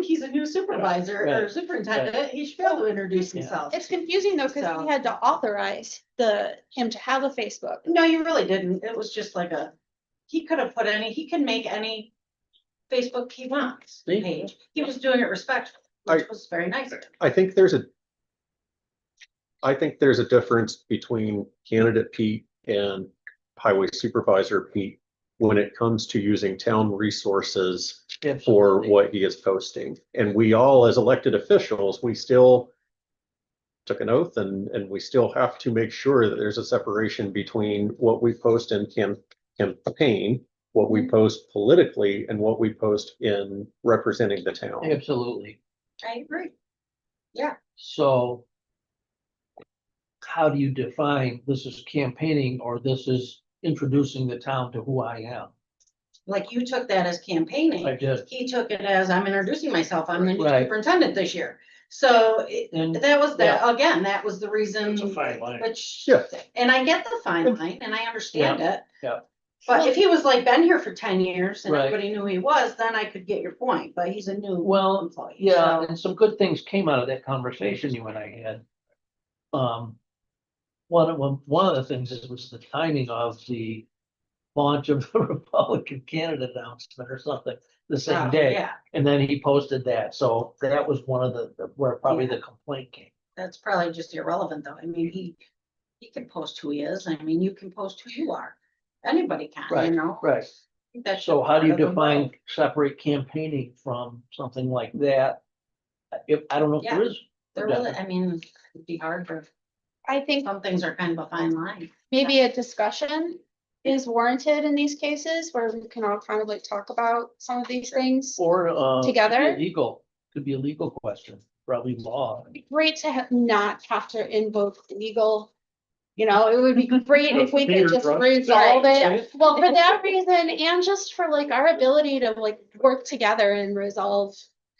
He's a new supervisor or Right. superintendent, he should be able to introduce Yeah. himself. it's confusing though, because So- we had to authorize him to have a Facebook. No, you really didn't, it was just like he could have put he can make any Facebook he wants See? page. He was doing it respectfully, which was very nice of him. I think there's a difference between candidate Pete and highway supervisor Pete when it comes to using town resources for Absolutely. what he is posting. And we all, as elected officials, we still took an oath and we still have to make sure that there's a separation between what we post in campaign, what we post politically, and what we post in representing the town. Absolutely. I agree. So how do you define this is campaigning or this is introducing the town to who I am? Like you took that as campaigning. I did. He took it as I'm introducing myself, I'm the new Right. superintendent this year. So And that was again, that was the reason. It's a fine line. Which, Yeah. and I get the fine line and I understand it. yeah. But if he was like been here for 10 years and Right. everybody knew who he was, then I could get your point, but he's a new Well, employee. yeah, so- and some good things came out of that conversation you and I had. One of the things was the timing of the launch of the Republican candidate announcement or something the same day. Yeah, And then he posted that. So that was one of where probably the complaint came. that's probably just irrelevant though. I mean, he can post who he is. I mean, you can post who you are. Anybody can, Right, you know? right. That's So how do you part of the define, role. separate campaigning from something like that? I don't know if there is. They're really, I mean, it'd be hard for, I think some things are kind of a fine line. maybe a discussion is warranted in these cases where we can all kind of like talk about some of these things. Or, Together? Could be a legal question, probably law. It'd be great to not have to invoke legal. You know, it would be great if we could just resolve it. Well, for that reason, and just for like our ability to like work together and resolve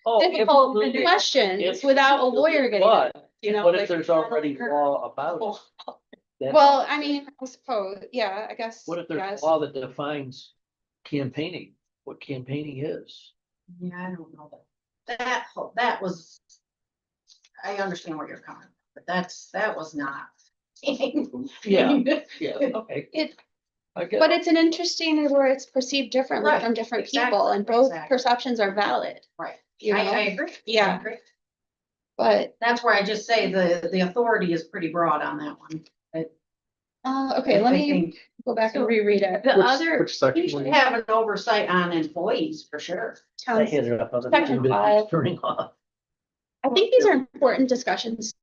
Oh, difficult absolutely. questions Absolutely. without a lawyer getting. But you know. What if like, there's I don't already care. law about it? Then Well, I mean, I suppose, yeah, I guess. what if there's yes. a law that defines campaigning, what campaigning is? Yeah, I don't know that was. I understand where you're coming, from, but that was not. Yeah, yeah, okay. It, I get but it. it's an interesting where it's perceived differently Right, from different exactly, people and both exactly. perceptions are valid, Right, you know, I agree. I Yeah. agree. but, That's where I just say the authority is pretty broad on that one. okay, let I me think go back and So- reread it. The Which- other, Which you section? should were you- have an oversight on employees for sure. I Towns- hit it up on the Section 2 minutes 5. turning off. I think these are important discussions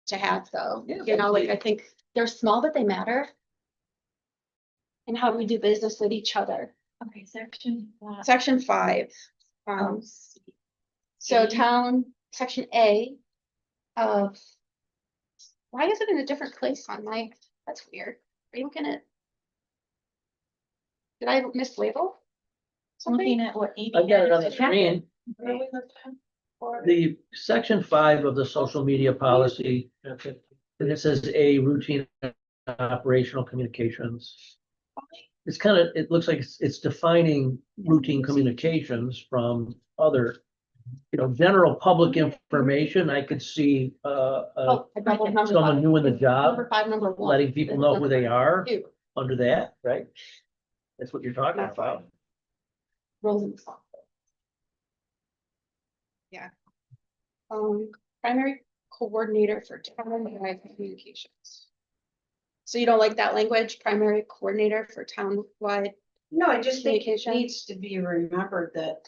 to have, though, Yeah, you know, like, I think they're small, but they matter. And how we do business with each other. okay, section. Section 5, so town, section A of. Why is it in a different place on my, that's weird, are you looking at? Did I mislabel? Looking Something? at what. I've got it on the screen. Okay. The section 5 of the social media policy, and it says a routine operational communications. It's kind of, it looks like it's defining routine communications from other, general public information. I could see, Oh, I doubled number someone 5. new in the job, Number 5, number 1. letting people know who they are Two, under that, right? That's what you're talking about. roles and responsibilities. Yeah. Primary coordinator for town-wide communications. So you don't like that language, primary coordinator for town-wide? No, I just think it Communication. needs to be remembered that,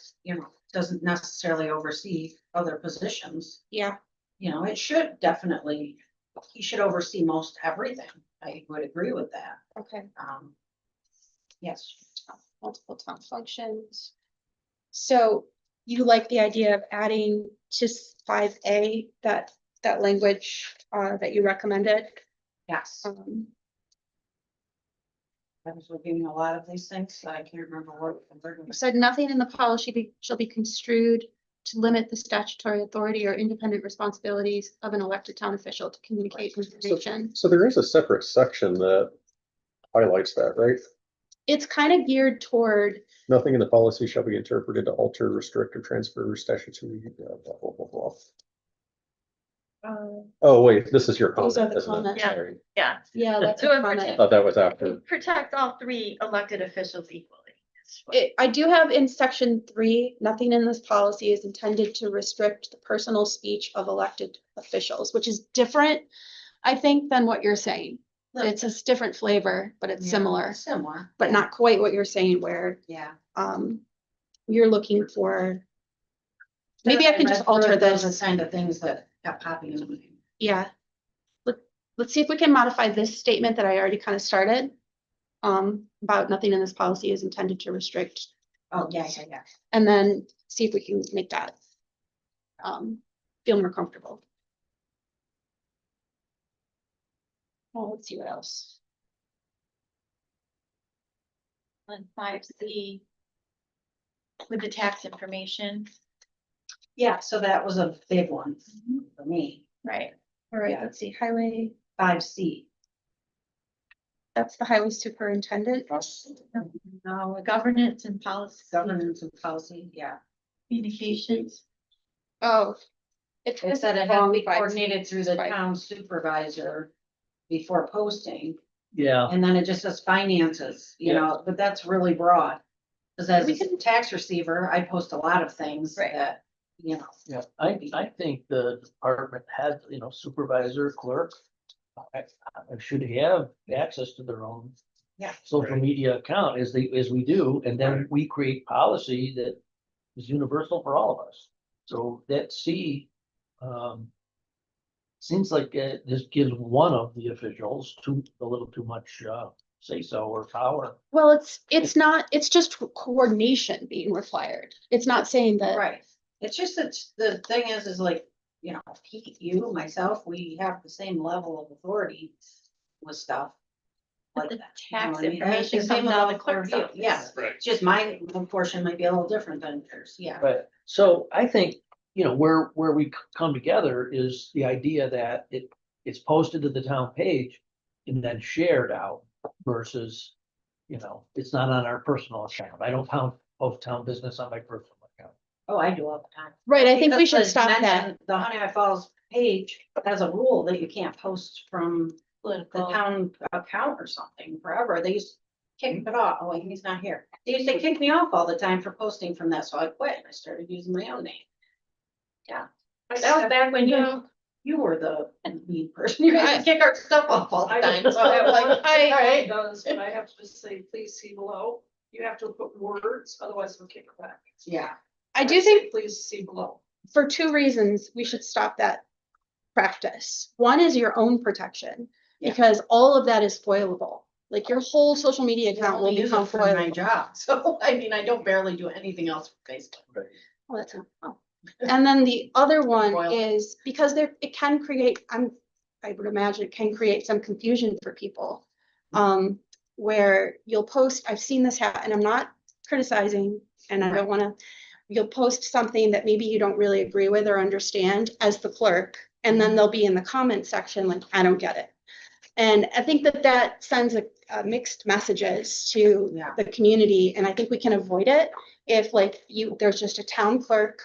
doesn't necessarily oversee other positions. Yeah, It should definitely, he should oversee most everything. I would agree with that. okay, Yes. multiple town functions. So you like the idea of adding to 5A, that language that you recommended? Yes. Um, I was looking at a lot of these things, so I can't remember what. You said nothing in the policy shall be construed to limit the statutory authority or independent responsibilities of an elected town official to communicate information. So there is a separate section that highlights that, right? It's kind of geared toward, Nothing in the policy shall be interpreted to alter, restrict, or transfer statutory, blah, blah, blah, blah. Oh, wait, this is your Those are comment, the isn't it? comments. Yeah. Sorry. Yeah, yeah, that's So a in comment. I thought that was after. protect all 3 elected officials equally. I do have in section 3, nothing in this policy is intended to restrict the personal speech of elected officials, which is different, I think, than what you're saying. It's a different flavor, but it's similar, Similar. but not quite what you're saying where, Yeah. you're looking for. Maybe I can just alter Those are this. kind of things that kept popping in. Yeah. Let's see if we can modify this statement that I already kind of started. About nothing in this policy is intended to restrict, Oh, yeah. and then see if we can make that feel more comfortable. Oh, let's see what else. On 5C. With the tax information, Yeah, so that was a big one for me. right? All right, Yeah. let's see, highway, 5C. that's the highway superintendent. No, Governance and policy. governance and policy, yeah. Communications. Oh. It said it had to be Wrong, coordinated through the 5C. town supervisor before posting. Yeah, And then it just says finances, but that's really broad. Cause as We a can- tax receiver, I post a lot of things Right. that, yeah, I think the department head, supervisor, clerk. I should have access to their own Yeah. social media account as we do, and then we create policy that is universal for all of us. So that seems like this gives one of the officials a little too much say so or power. Well, it's not, it's just coordination being required. It's not saying that. right. It's just that the thing is like, you, myself, we have the same level of authority with stuff. But Like the that. tax I mean? information The same comes with out all of the clerk's office. Yeah, Right. it's just my portion might be a little different than yours, yeah. Right, so I think you know, where we come together is the idea that it's posted to the town page and then shared out versus, you know, it's not on our personal account. I don't post town business on my personal account. Oh, I do all the time. Right, I think we Because should the stop that. mention- The Honey I Falls page has a rule that you can't post from the Political. town account or something forever. They used to kick it off. Oh, he's not here. They used to kick me off all the time for posting from that, so I quit and I started using my own name. Yeah, that was back when you were the lead person. You had to kick our stuff off all the time, so I'm like, all right. Does, but I have to just say, please see below. You have to put words, otherwise it'll kick it back. Yeah. I do think Please see below. for two reasons, we should stop that practice. One is your own protection, Yeah. because all of that is foilable. Like your whole social media I account will only use become it for my foilable. job, so I mean, I don't barely do anything else for Facebook. Oh, that's, oh. And then the other one Foil. is because it can create, I would imagine it can create some confusion for people. Where you'll post, I've seen this happen, and I'm not criticizing, and I don't wanna, you'll post something that maybe you don't really agree with or understand as the clerk, and then they'll be in the comment section like, I don't get it. And I think that sends a mixed messages to Yeah. the community, and I think we can avoid it if like there's just a town clerk.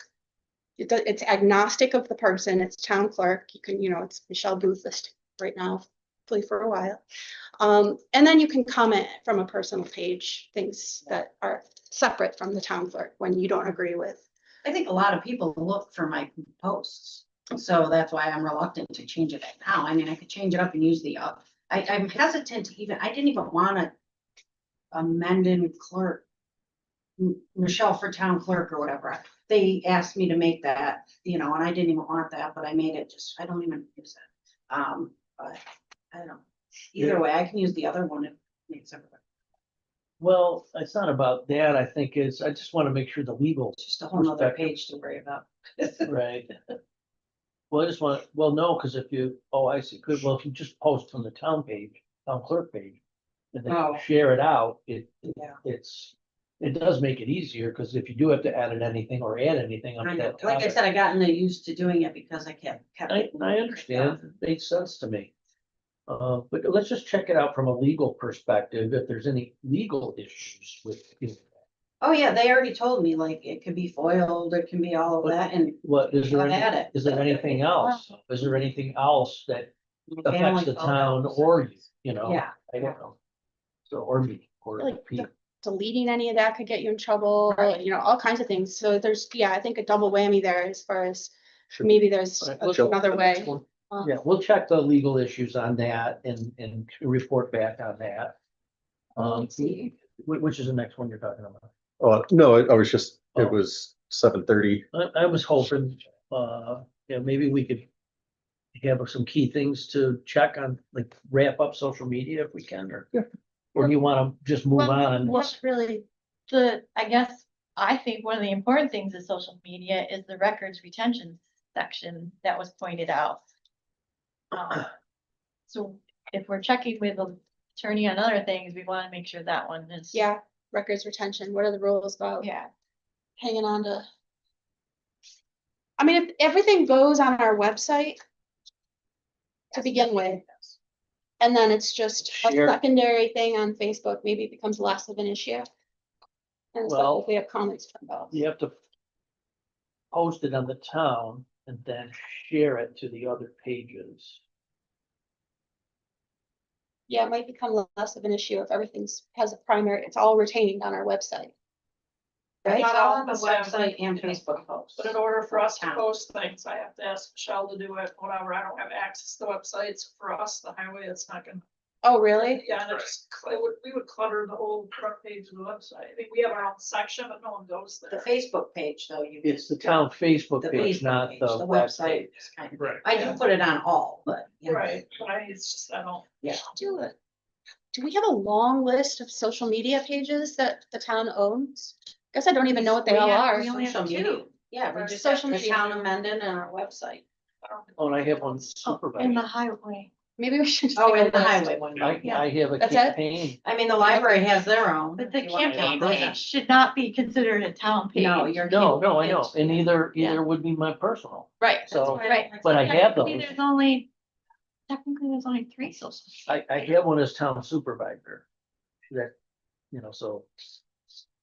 It's agnostic of the person, it's town clerk, you can, it's Michelle Booth list right now, hopefully for a while. And then you can comment from a personal page, things that are separate from the town clerk when you don't agree with. I think a lot of people look for my posts, so that's why I'm reluctant to change it now. I mean, I could change it up and use the, I'm hesitant to I didn't even want to amend clerk, Michelle for town clerk or whatever. They asked me to make that, and I didn't even want that, but I made it I don't even use it. But I don't know. Either way, I can use the other one if it makes everybody. Well, it's not about that. I think I just want to make sure the legal. Just a whole other perspective- page to worry about. Right. Well, I just want, well, no, because I see, good, well, if you just post from the town page, town clerk page. And then Oh. share it out, Yeah. it does make it easier, because if you do have to add anything under I know. that Like I topic. said, I gotten used to doing it because I kept. I understand, it makes sense to me. But let's just check it out from a legal perspective, if there's any legal issues with. Oh, yeah, they already told me, like, it could be foiled, it can be all of that, and What, is there, I've had it. is there anything else? Is there anything else that affects family the town photos. or you, Yeah. I don't know. So, or me, or Like Pete. deleting any of that could get you in trouble, Right. all kinds of things. So there's, I think a double whammy there as far as Should- maybe there's All right, let's jump another to the next way. one. Yeah, we'll check the legal issues on that and report back on that. Which is the next one you're talking about? No, I was just, Oh. it was 7:30. I was hoping, maybe we could have some key things to check on, like wrap up social media if we can, or do you want to just move on? What's really, I think one of the important things in social media is the records retention section that was pointed out. So if we're checking with the attorney on other things, we want to make sure that one is. records retention, what are the rules about Yeah, hanging on to? I mean, if everything goes on our website to begin with, and then it's just a Share. secondary thing on Facebook, maybe it becomes less of an issue. And Well- so if we have comments from both. You have to post it on the town and then share it to the other pages. Yeah, it might become less of an issue if has a primary, it's all retained on our website. Right? Not all on the website and Facebook posts. But in order for us to Town. post things, I have to ask Michelle to do it, whatever. I don't have access to websites. For us, the highway, it's not gonna. Oh, really? Yeah, and we would clutter the whole front page of the website. I mean, we have our own section, but no one goes The there. Facebook page, though, you. It's the town Facebook The page, Facebook not page, the the web website page. is kind of, Right. I do put it on all, but. Right, but it's just, I don't. Do we have a long list of social media pages that the town owns? Guess I don't even know what they We all have- are. we only Social have media. two. Yeah, we Right. just have Social the media. town amended and our website. Oh, and I have one In supervisor. the highway. Maybe we should. just Oh, make a and the list. highway one. I have a That's it? campaign. I mean, the library has their own. But the if you wanna campaign go. page should not be considered a town page. No, you're. No, I know, and either Yeah. would be my personal. Right, So, right. but I have Technically, those. Technically, there's only 3 social. I have one as town supervisor. That, so.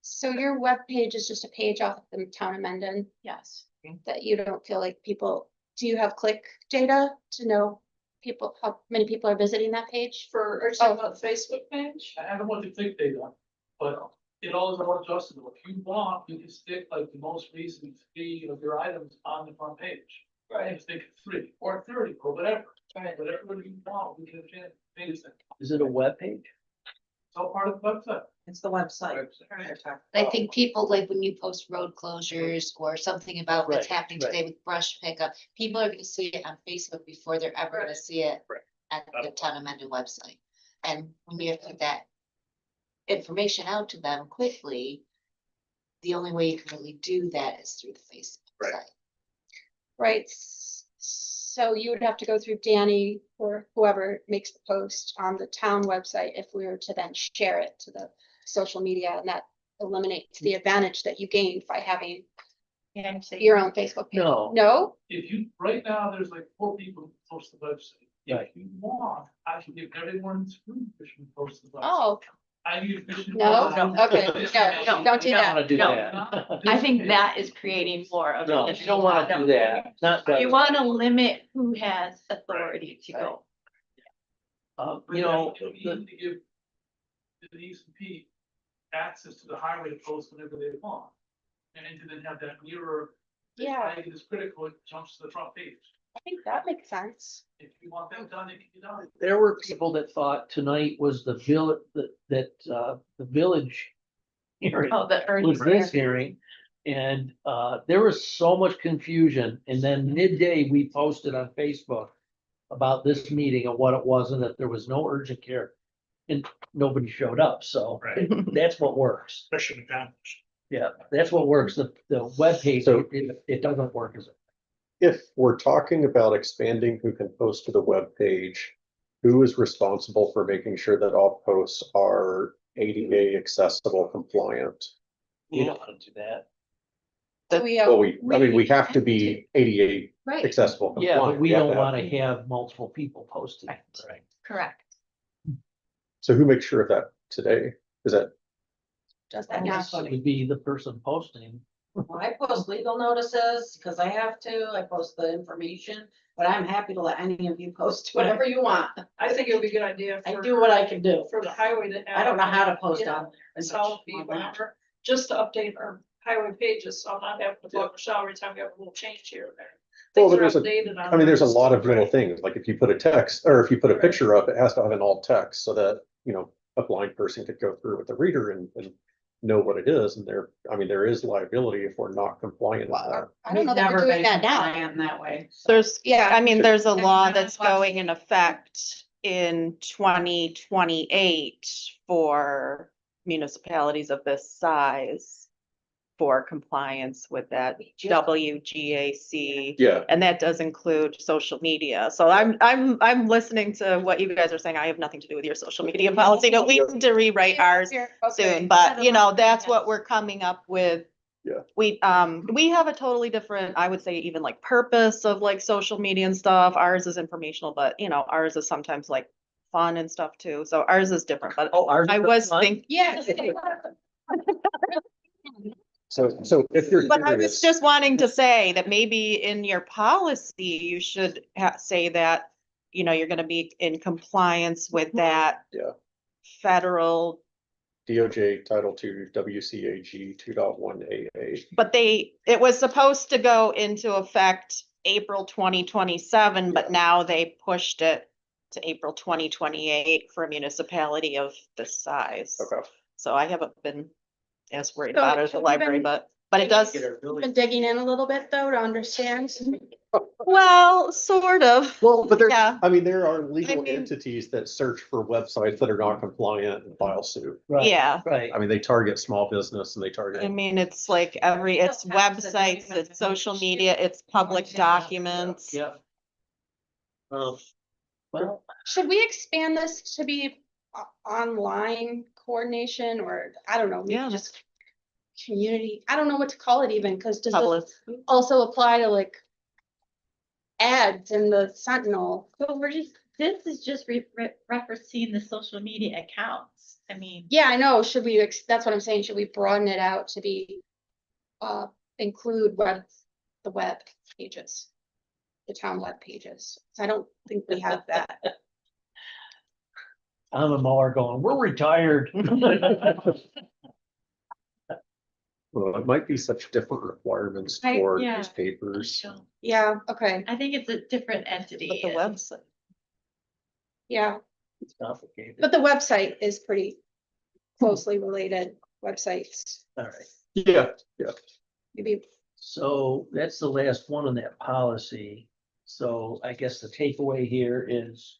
So your web page is just a page off of the town of Mendon Yes. that you don't feel like people, do you have click data to know people, how many people are visiting that page? For, or talking about the Facebook page? I don't want to click data, but it all is about adjustable. If you want, you can stick like the most recent 3 of your items on the front page. Right. Stick 3 or 30 or whatever, whatever you want, we can change it. Is it a web page? It's all part of the website. It's the website. I think people, like when you post road closures or something about what's Right, happening right. today with brush pickup, people are gonna see it on Facebook before they're ever gonna see it at the town of Mendon website. And when you have to get that information out to them quickly, the only way you can really do that is through the Facebook Right. site. Right, so you would have to go through Danny or whoever makes the post on the town website if we were to then share it to the social media, and that eliminates the advantage that you gained by having your own Facebook page. No. No? If you, right now, there's like 4 people who post the website. Right. If you want, I can give everyone 2 Fishman post the website. Oh, I need Fishman. no, post- okay, no, don't do You don't that. wanna do No. that. I think that is creating more of. No, an you don't wanna do that. Not You that, wanna limit who has authority to go. But you know, you need to give Denise and Pete access to the highway to post whenever they want. And to then have that mirror. This Yeah. item is critical, it jumps to the front page. I think that makes sense. If you want them done, it can be done. there were people that thought tonight was the the village hearing. Oh, the Was this hearing, and there was so much confusion, and then midday, we posted on Facebook about this meeting and what it was, and that there was no urgent care, and nobody showed up, so Right. that's what works. Mission accomplished. Yeah, that's what works. The webpage, So- it doesn't work as. If we're talking about expanding who can post to the web page, who is responsible for making sure that all posts are ADA accessible compliant? You don't want to do that. So we, Well, we have to be ADA right, accessible. Yeah, but compliant. we have don't to have- want to have multiple people posting. Right. Correct. So who makes sure of that today? Is that, does that now? It would be the person posting. I post legal notices because I have to. I post the information, but I'm happy to let any of you post whatever you want. I think it would be a good idea I for, do what I can do. for the highway to. I don't know how to post Yeah. on. South Beach, whatever, just to update our highway pages, so I'm not having to go up Michelle every time we have a little change here or there. Well, Things are there's a- updated on I mean, there's a there. lot of little things, like if you put a text, or if you put a picture up, it has to have an alt text so that, a blind person could go through with the reader and know what it is, and there is liability if we're not compliant with that. I don't know We've that we're never doing been that now. compliant That way. There's, Yeah. I mean, there's a And law then that's what's- going in effect in 2028 for municipalities of this size for compliance with that WGAC. Yeah, And that does include social media. So I'm listening to what you guys are saying. I have nothing to do with your social media policy, but we need to rewrite ours Here, okay. soon, but that's what we're coming up with. Yeah. We have a totally different, I would say even like purpose of like social media and stuff. Ours is informational, but ours is sometimes like fun and stuff too. So ours is different, but Oh, ours. I was thinking, Yes. so if you're. but I doing was this- just wanting to say that maybe in your policy, you should say that, you're gonna be in compliance with that. Yeah. Federal, DOJ Title II WCAG 2.1 AA. but it was supposed to go into effect April 2027, but now they pushed it to April 2028 for a municipality of this size. Okay. So I haven't been as worried So about it at the you've library, been- but it does, Been digging in a little bit though to understand. well, sort of. Well, but Yeah. there are legal mean- entities that search for websites that are not compliant and file suit. Right, Yeah. right. I mean, they target small business and they I target, mean, it's like it's websites, it's social media, it's public documents. Yeah. Well, Should we expand this to be online coordination or, I don't know, maybe Yeah. just community, I don't know what to call it even, because does Public. this also apply to like ads in the Sentinel? But this is just referencing the social media accounts. I mean. Yeah, I know, should we, that's what I'm saying, should we broaden it out to be, include the web pages? The town web pages, I don't think we have that. I'm a mower going, we're retired. Well, it might be such different requirements for Yeah. newspapers. Yeah, okay, I think it's a different But entity. the website. yeah, It's complicated. but the website is pretty closely related websites, All right. Yeah, yeah. maybe. So that's the last one on that policy. So I guess the takeaway here is,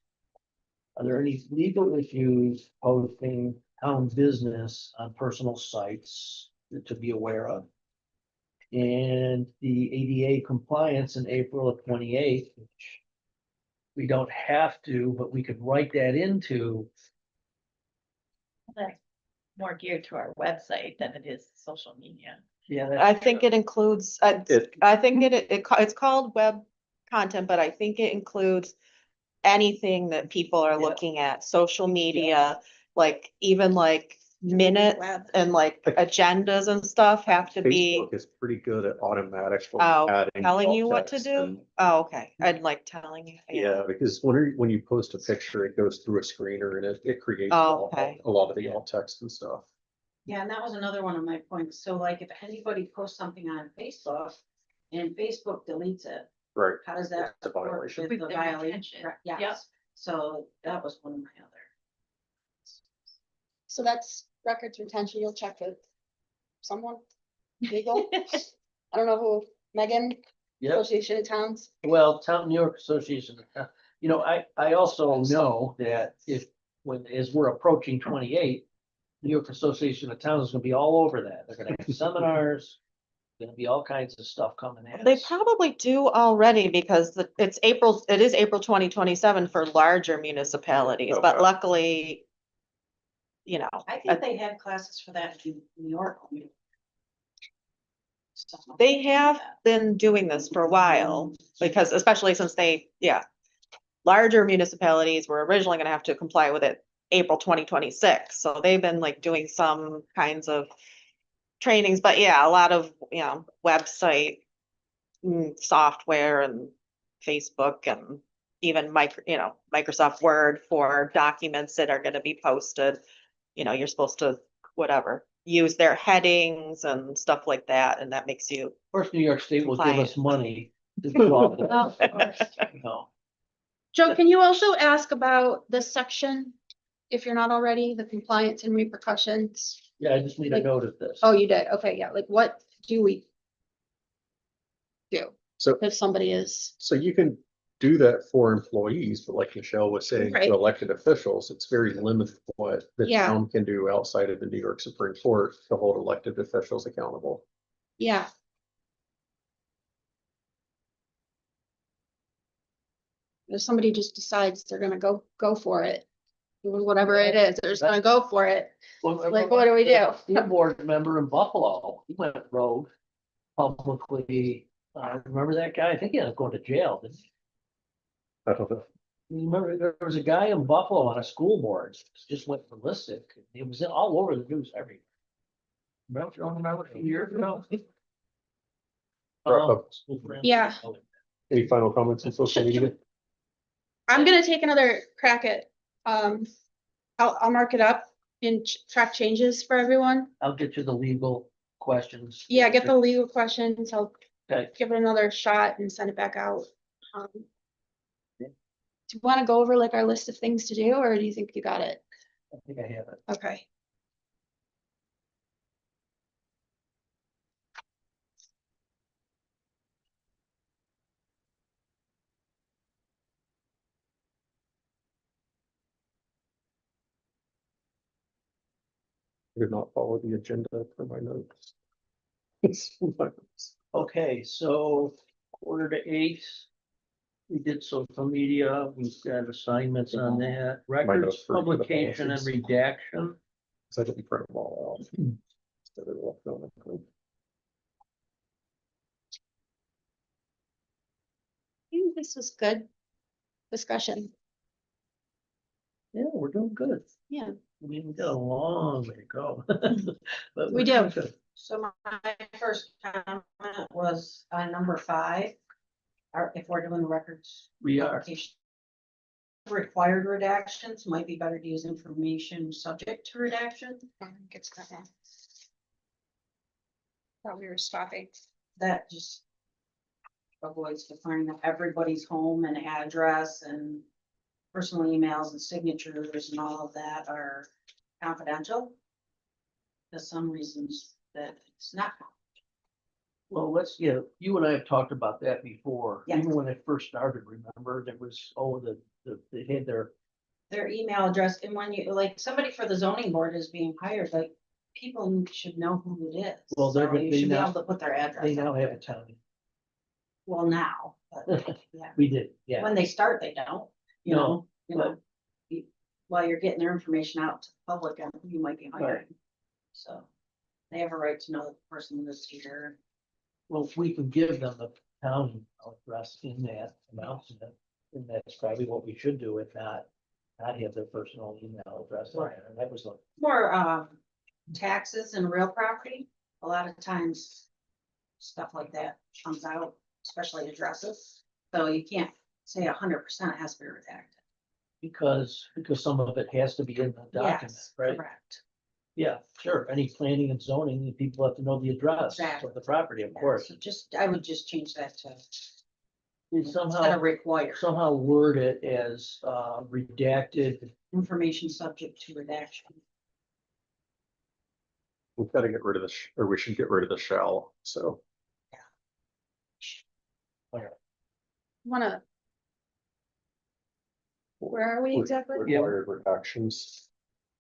are there any legal issues posting town business on personal sites to be aware of? And the ADA compliance in April of 28, which we don't have to, but we could write that into. That's more geared to our website than it is social media. Yeah, I think it includes, I think it's called web content, but I think it includes anything that people are Yeah. looking at, social media, like even like minutes Web. and like agendas and stuff have to be, Facebook is pretty good at automatically oh, adding telling alt you what to text do? and- Oh, okay. I'd like telling you. Yeah, because when you post a picture, it goes through a screener and it creates Oh, okay. a lot of the alt text and stuff. Yeah, and that was another one of my points. So like if anybody posts something on Facebook and Facebook deletes it, Right. how does that It's a work violation. with With the the violation? retention. Right, Yep. yes. So that was one of my other. So that's records retention, you'll check with someone legal, I don't know who, Megan, Yep. Association of Towns. Well, Town New York Association, you know, I also know that as we're approaching 28, New York Association of Towns is gonna be all over that. They're gonna have seminars, gonna be all kinds of stuff coming at They us. probably do already because it is April 2027 for larger municipalities, but Okay. luckily, you know, I think they had classes for that in New York. So- they have been doing this for a while, because especially since larger municipalities were originally gonna have to comply with it April 2026, so they've been like doing some kinds of trainings, but yeah, a lot of, website software and Facebook and even Microsoft Word for documents that are gonna be posted. You're supposed to, whatever, use their headings and stuff like that, and that makes you, Of course, New York State will give Compliant. us money to do all that, Well, of course. you know. Joe, can you also ask about this section? If you're not already, the compliance and repercussions. Yeah, I just need a Like- note of this. Oh, you did, okay, yeah, like what do we do So, if somebody is, so you can do that for employees, but like Michelle was saying, Right. to elected officials, it's very limited what the Yeah. town can do outside of the New York Supreme Court to hold elected officials accountable. yeah. If somebody just decides they're gonna go for it, whatever it is, they're just gonna go for it. Like, what do we do? School board member in Buffalo, he went rogue publicly. Remember that guy? I think he ended up going to jail, didn't he? I don't know. Remember, there was a guy in Buffalo on a school board, just went ballistic. It was all over the news everywhere. Remember, you don't remember a few years ago? School friend. Yeah. Any final comments on social media? I'm gonna take another crack at, I'll mark it up and track changes for everyone. I'll get you the legal questions. Yeah, get the legal questions, I'll Okay. give it another shot and send it back out. Do you wanna go over like our list of things to do, or do you think you got it? I think I have it. Okay. I did not follow the agenda for my notes. Okay, so 7:45. We did social media, we've got assignments on that, notes records, for the publication and policies. redaction. So I didn't print them all out. So they're electronically. This was good discussion. Yeah, we're doing good. Yeah. I mean, we got a long way to go. But We we're do. doing good. So my first comment was on number 5. If we're doing the records. We are. publication. Required redactions might be better to use information subject to redaction. Gets that one. Thought we were stopping. That just avoids defining that everybody's home and address and personal emails and signatures and all of that are confidential. For some reasons that it's not. Well, yeah, you and I have talked about that before. Yeah. Even when I first started, remember, there was, they had Their email address, and when you, like, somebody for the zoning board is being hired, like, people should know who it is. Well, they're- So you they should be now- able to put their address. they now out have there. a town. Well, now, but yeah, We did, yeah. when they start, they don't, you No, know, while you're getting their information out to the public and who you might be hiring. So they have a right to know the person who lives here. Well, if we can give them the town address in that announcement, and that's probably what we should do, if not have their personal email address. on there. And that was like, More taxes and real property, a lot of times stuff like that comes out, especially addresses. So you can't say 100% has to be redacted. because some of it has to be in the document, Yes, right? correct. Yeah, sure. Any planning and zoning, the people have to know the address Exactly. of the property, of Yeah, course. so I would just change that to We instead of somehow required, word it as redacted. information subject to redaction. We've got to get rid of or we should get rid of the shall, so. Wanna. Where are we exactly? Required redactions.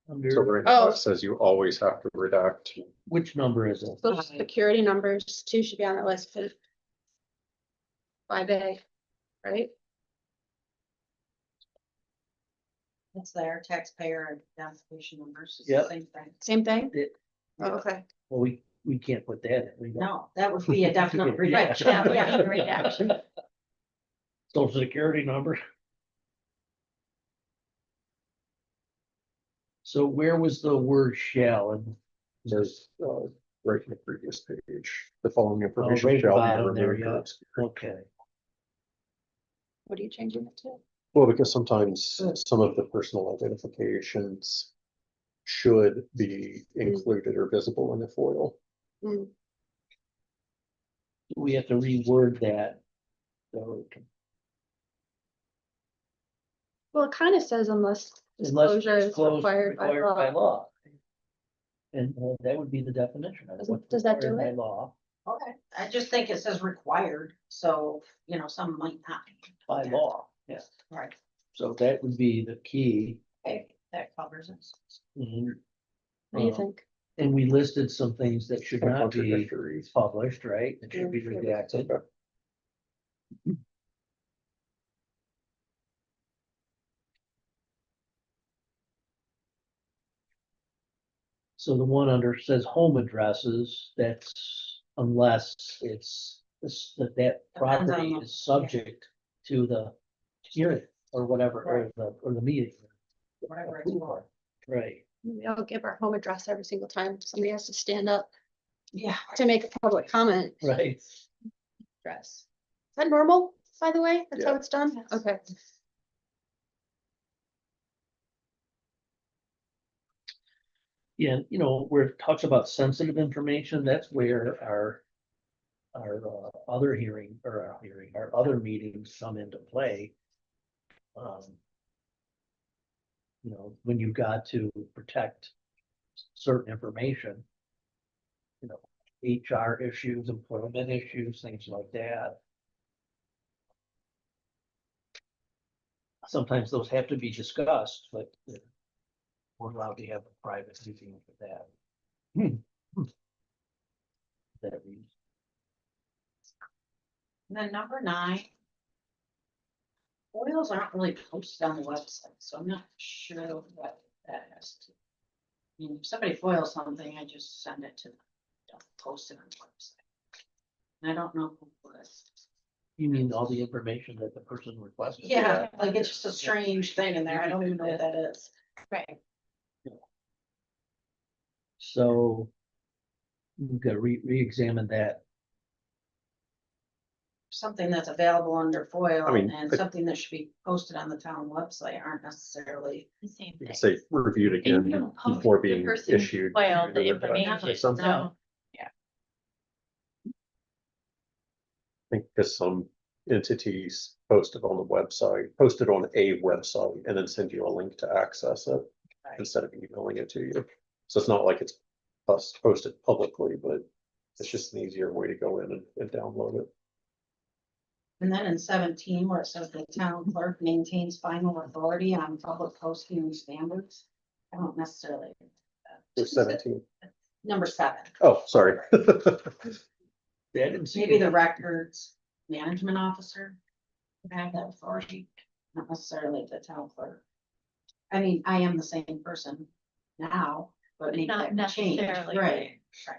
So Under, right Oh. now it says you always have to redact. which number is it? Social security numbers too should be on that list. 5A, right? It's their taxpayer identification numbers. It's the Yep. Same thing. Same thing? It- Oh, okay. Well, we can't put that in. We don't- No, that would be a definite Right, redaction. yeah, Yeah. redaction. Social security number. So where was the word shall? And There's, right in the previous page, the following information right at the shall be bottom there, removed. or yeah. obscured. Okay, What are you changing it to? Well, because sometimes some of the personal identifications should be included or visible in the FOIL. we have to reword that. So, Well, it kind of says unless unless disclosure is disclosed required by law. law. And that would be the definition of what's Does that do required it? by law, Okay, I just think it says required, so, some might not. by law, yeah. Right, So that would be the key. okay, that covers it. And, What do you uh, think? And we listed some things that should not be Contradictory. published, right? It should be Yeah. redacted. Okay. So the one under says home addresses, that's unless that Depends property on the- is subject to the hearing or whatever, or the meeting. Whatever it's for. Right, We all give our home address every single time somebody has to stand up Yeah. to make a public comment. right. Address. Is that normal, by the way? That's how Yeah. it's done? Yes. Okay. Yeah, where it talks about sensitive information, that's where our other hearing, or our other meetings come into play. When you've got to protect certain information. HR issues, employment issues, things like that. Sometimes those have to be discussed, but we're allowed to have a private meeting for that. That reason. And then number 9. Foils aren't really posted on the website, so I'm not sure what that has to. I mean, if somebody foils something, I just send it to them, don't post it on the website. And I don't know who was. You mean all the information that the person requested? Yeah, like it's just a strange thing in there, I don't even know what that is. Right. So we've got to re-examine that. Something that's available under FOIL I mean, and but- something that should be posted on the town website aren't necessarily. The same You thing. can say reviewed And you again don't post before the being person who issued. filed the Or information, something. no. I think because some entities posted on the website, posted on a website, and then send you a link to access it Right. instead of emailing it to you. So it's not like it's posted publicly, but it's just an easier way to go in and download it. And then in 17, where it says the town clerk maintains final authority on public posting standards. I don't necessarily. There's 17. Number 7, Oh, sorry. Yeah, I didn't see maybe it. the records management officer would have that authority, not necessarily the town clerk. I mean, I am the same person now, but maybe Not that could change, necessarily. right? Right.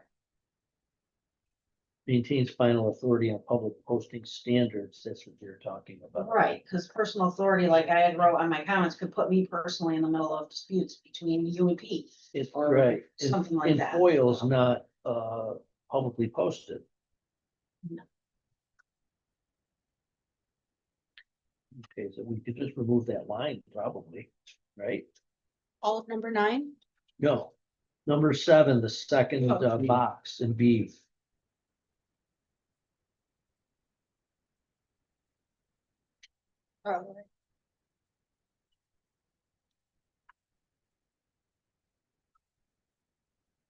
Maintains final authority on public posting standards. That's what you're talking about. Right, because personal authority, like I had wrote on my comments, could put me personally in the middle of disputes between you and Pete. It's or right. something like And that. FOIL's not publicly posted. No. Okay, so we could just remove that line probably, right? All of number 9? No. Number 7, the second Oh. box in B. Oh,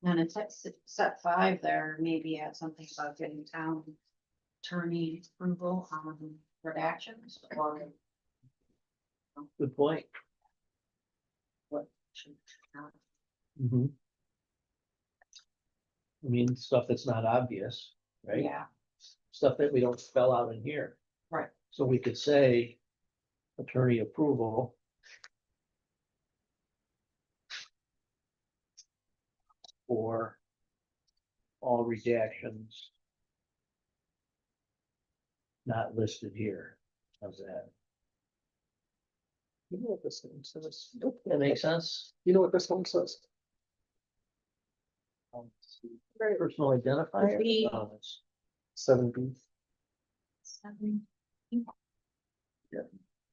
And it's at set 5 there, maybe add something about getting town attorney approval on redactions or Good point. what should not. Mhm. I mean, stuff that's not obvious, right? Yeah, Stuff that we don't spell out in here. right. So we could say attorney approval. For all redactions. Not listed here. How's that? You know what this one says? That makes sense? You know what this one says? Personal identifier? B. Oh, it's- 7B.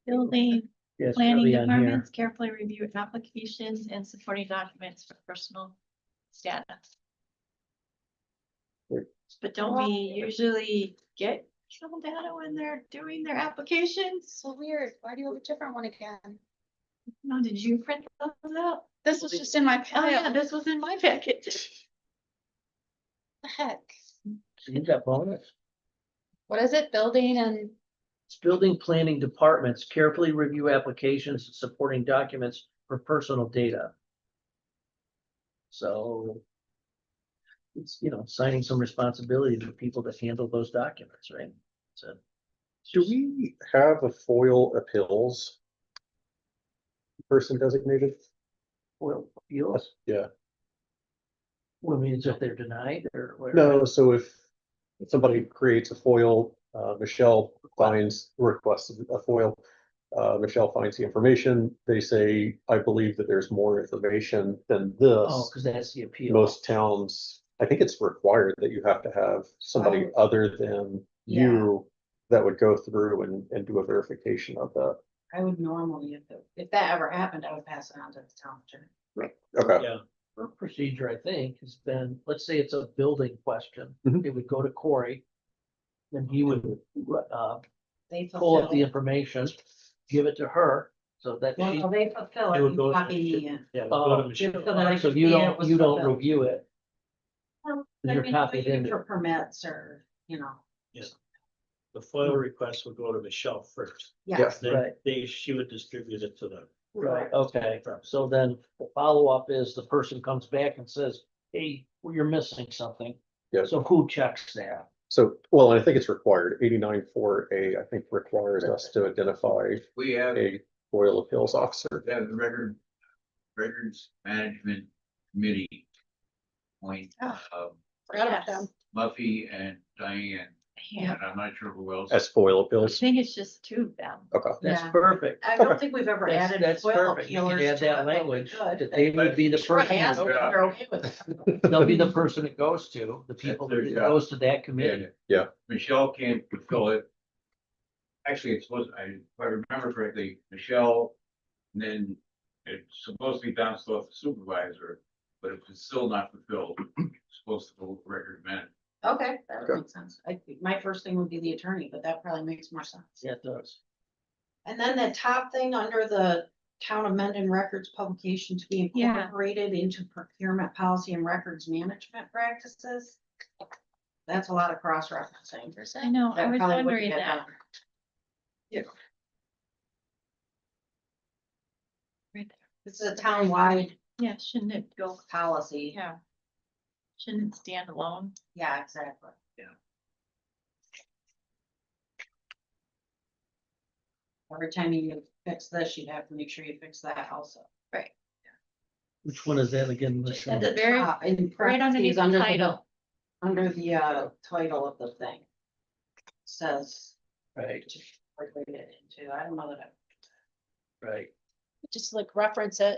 Building, yeah, it's planning probably on here. departments carefully review applications and supporting documents for personal status. Right. But don't we usually get personal data when they're doing their applications? so weird. Why do you have a different one again? No, did you print those out? This was just in my Oh, yeah, pile. this was in my packet. The heck? So you got bonus. What is it? Building and It's building planning departments carefully review applications and supporting documents for personal data. So. It's, signing some responsibility to people that handle those documents, right? So, Do we have a FOIL appeals person designated? well, appeals, Yeah. what means if they're denied or whatever? No, so if somebody creates a FOIL, Michelle requests a FOIL. Michelle finds the information, they say, I believe that there's more information than Oh, this. because that's the appeal. Most towns, I think it's required that you have to have somebody other than you that would go through and do a verification of that. I would normally, if that ever happened, I would pass it on to the town attorney. Okay, Yeah, Her procedure, I think, has been, let's say it's a building question, Mhm. it would go to Corey. Then he would, They pull up the fulfill. information, give it to her, so that Well, she. no, they fulfill It it, would you go to copy me in. yeah, we'll go to Oh, Michelle. So that I So can you see it don't, was you don't fulfilled. review it, I you're mean, copied in. For permits or, The FOIL request would go to Michelle first. yes. Then Right. she would distribute it to them. Right, okay, so then the follow-up is the person comes back and says, hey, well, you're missing something. Yeah. So who checks that? So, well, I think it's required. 89.4A, I think requires us to identify We have, a FOIL appeals officer. we have the records management committee. Point, Forgot about them. Muffy and Diane, Yeah, and I'm not sure who else. As FOIL I appeals. think it's just two of them. Okay. That's Yeah. perfect. I don't think we've ever That's, added. that's FOIL perfect. You can appealers add to that it, but we language, could. that they would be the Sure, I person. asked that if goes- they're okay with it. They'll be the person it goes to, the people that their it job. goes to that committee. Yeah. Michelle can't fulfill it. Actually, it's supposed, if I remember correctly, Michelle, and then it's supposed to be bounced off the supervisor, but if it's still not fulfilled, it's supposed to go to record management. Okay, that Okay. makes sense. My first thing would be the attorney, but that probably makes more sense. Yeah, it does. And then the top thing under the town of Mendon records publication to be Yeah. incorporated into procurement policy and records management practices. That's a lot of cross-referencing. I know, I That was probably wouldn't wondering get that. done. Right there. This is a town-wide Yeah, shouldn't it go, policy. yeah. Shouldn't it stand alone? Yeah, exactly. Yeah. Every time you fix this, you'd have to make sure you fix that also. Which one is that again, Just Michelle? at the very, Top, in right underneath parentheses, the under title. Under the title of the thing. Says. Right, Incorporate it into, I don't know that. right. Just like reference it.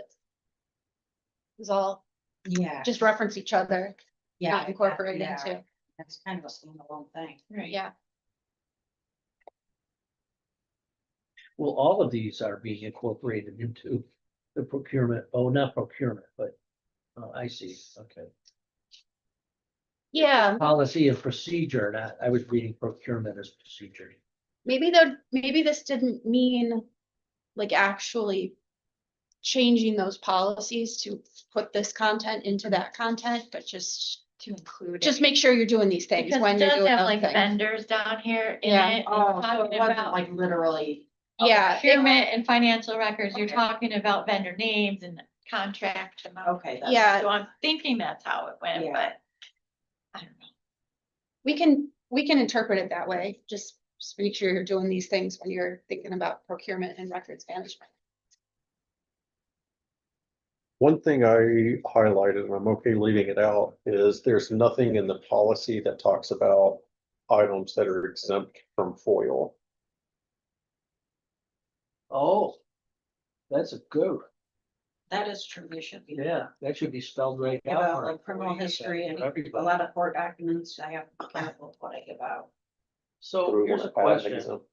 Is all, Yeah. just reference each other, Yeah. not incorporate yeah, into, That's kind of a standalone thing. right. yeah. Well, all of these are being incorporated into the procurement, oh, not procurement, but, I see, okay. Yeah, Policy and procedure, not, I was reading procurement as procedure. maybe maybe this didn't mean like actually changing those policies to put this content into that content, but just To include. just it. make sure you're doing these things Because when it you're does doing have other like things. vendors down here in Yeah. it. and Oh, so it talking wasn't about like literally. Yeah, it- procurement and financial records, you're Okay. talking about vendor names and contract amount. Okay. that's- Yeah. So I'm thinking that's how it went, Yeah. but I don't know. we can interpret it that way. Just make sure you're doing these things when you're thinking about procurement and records management. One thing I highlighted, and I'm okay leaving it out, is there's nothing in the policy that talks about items that are exempt from FOIL. Oh, that's a good, That is true, they should be. yeah, that should be spelled right out. About for like criminal employees, history and for a everybody. lot of court documents, I have to be careful with what I give out. So Through here's a add question. exempt.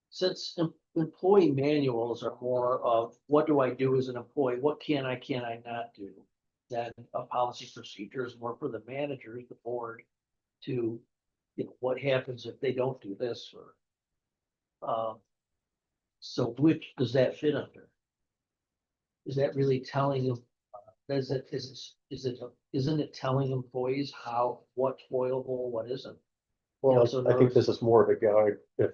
Since employee manuals are more of what do I do as an employee, what can I not do? Then a policy procedure is more for the managers, the board, to, you know, what happens if they don't do this or. So which does that fit under? Is that really telling them, isn't it telling employees how, what's foilable, what isn't? Well, Yeah, so I think this is more of a guide. If,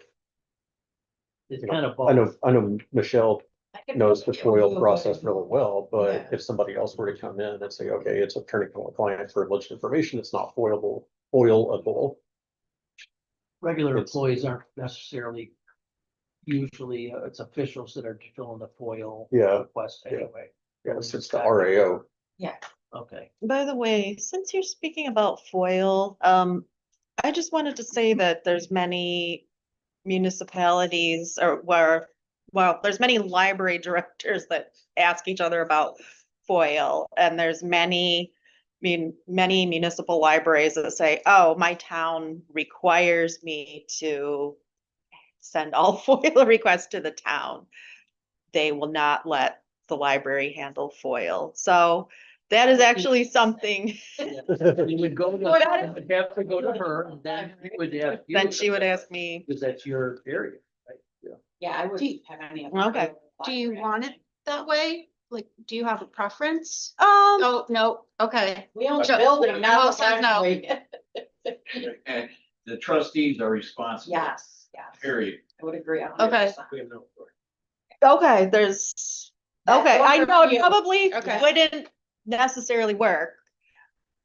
It's you know, kind of. I know Michelle I could knows the probably FOIL remove process it. really well, but Yeah. if somebody else were to come in and say, okay, it's attorney-client privileged information, it's not FOILable. Regular It's- employees aren't necessarily, usually, it's officials that are filling the FOIL Yeah, request yeah. anyway. yeah, it's just the RAO. Okay, By the way, since you're speaking about FOIL, I just wanted to say that there's many municipalities there's many library directors that ask each other about FOIL, and there's many municipal libraries that say, oh, my town requires me to send all FOIL requests to the town. They will not let the library handle FOIL. So that is actually something, you would go, Go ahead. you would have to go to her, and then you would have. then she would ask me, Because that's your area, right? Yeah, I Do wouldn't you- have any. of Okay. them. Do you want it that way? Like, do you have a preference? um, Oh, no, okay. We own the Ju- building, not Well, the says no. library. And the trustees are responsible. Yes, yes, Period. I would agree. Okay. 100%. We have no. okay, there's, That okay, I worked know for it you. probably Okay. wouldn't necessarily work.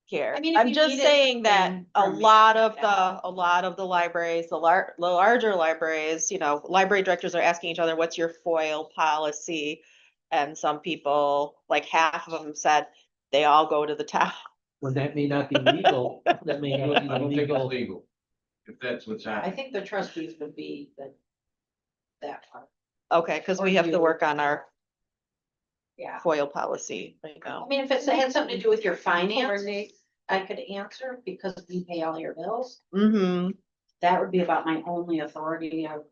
here. I mean, if I'm you just need it, saying that then a from me, lot of yeah. a lot of the libraries, the larger libraries, you know, library directors are asking each other, what's your FOIL policy? And some people, like half of them said, they all go to the town. When that may not be legal, that may I not be don't think it's legal. legal. If that's what's I happening. think the trustees would be that part, Okay, because we Or have to you. work on our yeah. FOIL policy right I now. mean, if it had something to do with your finance, Coordinate. I could answer because we pay all your bills. Mm-hmm. That would be about my only authority of.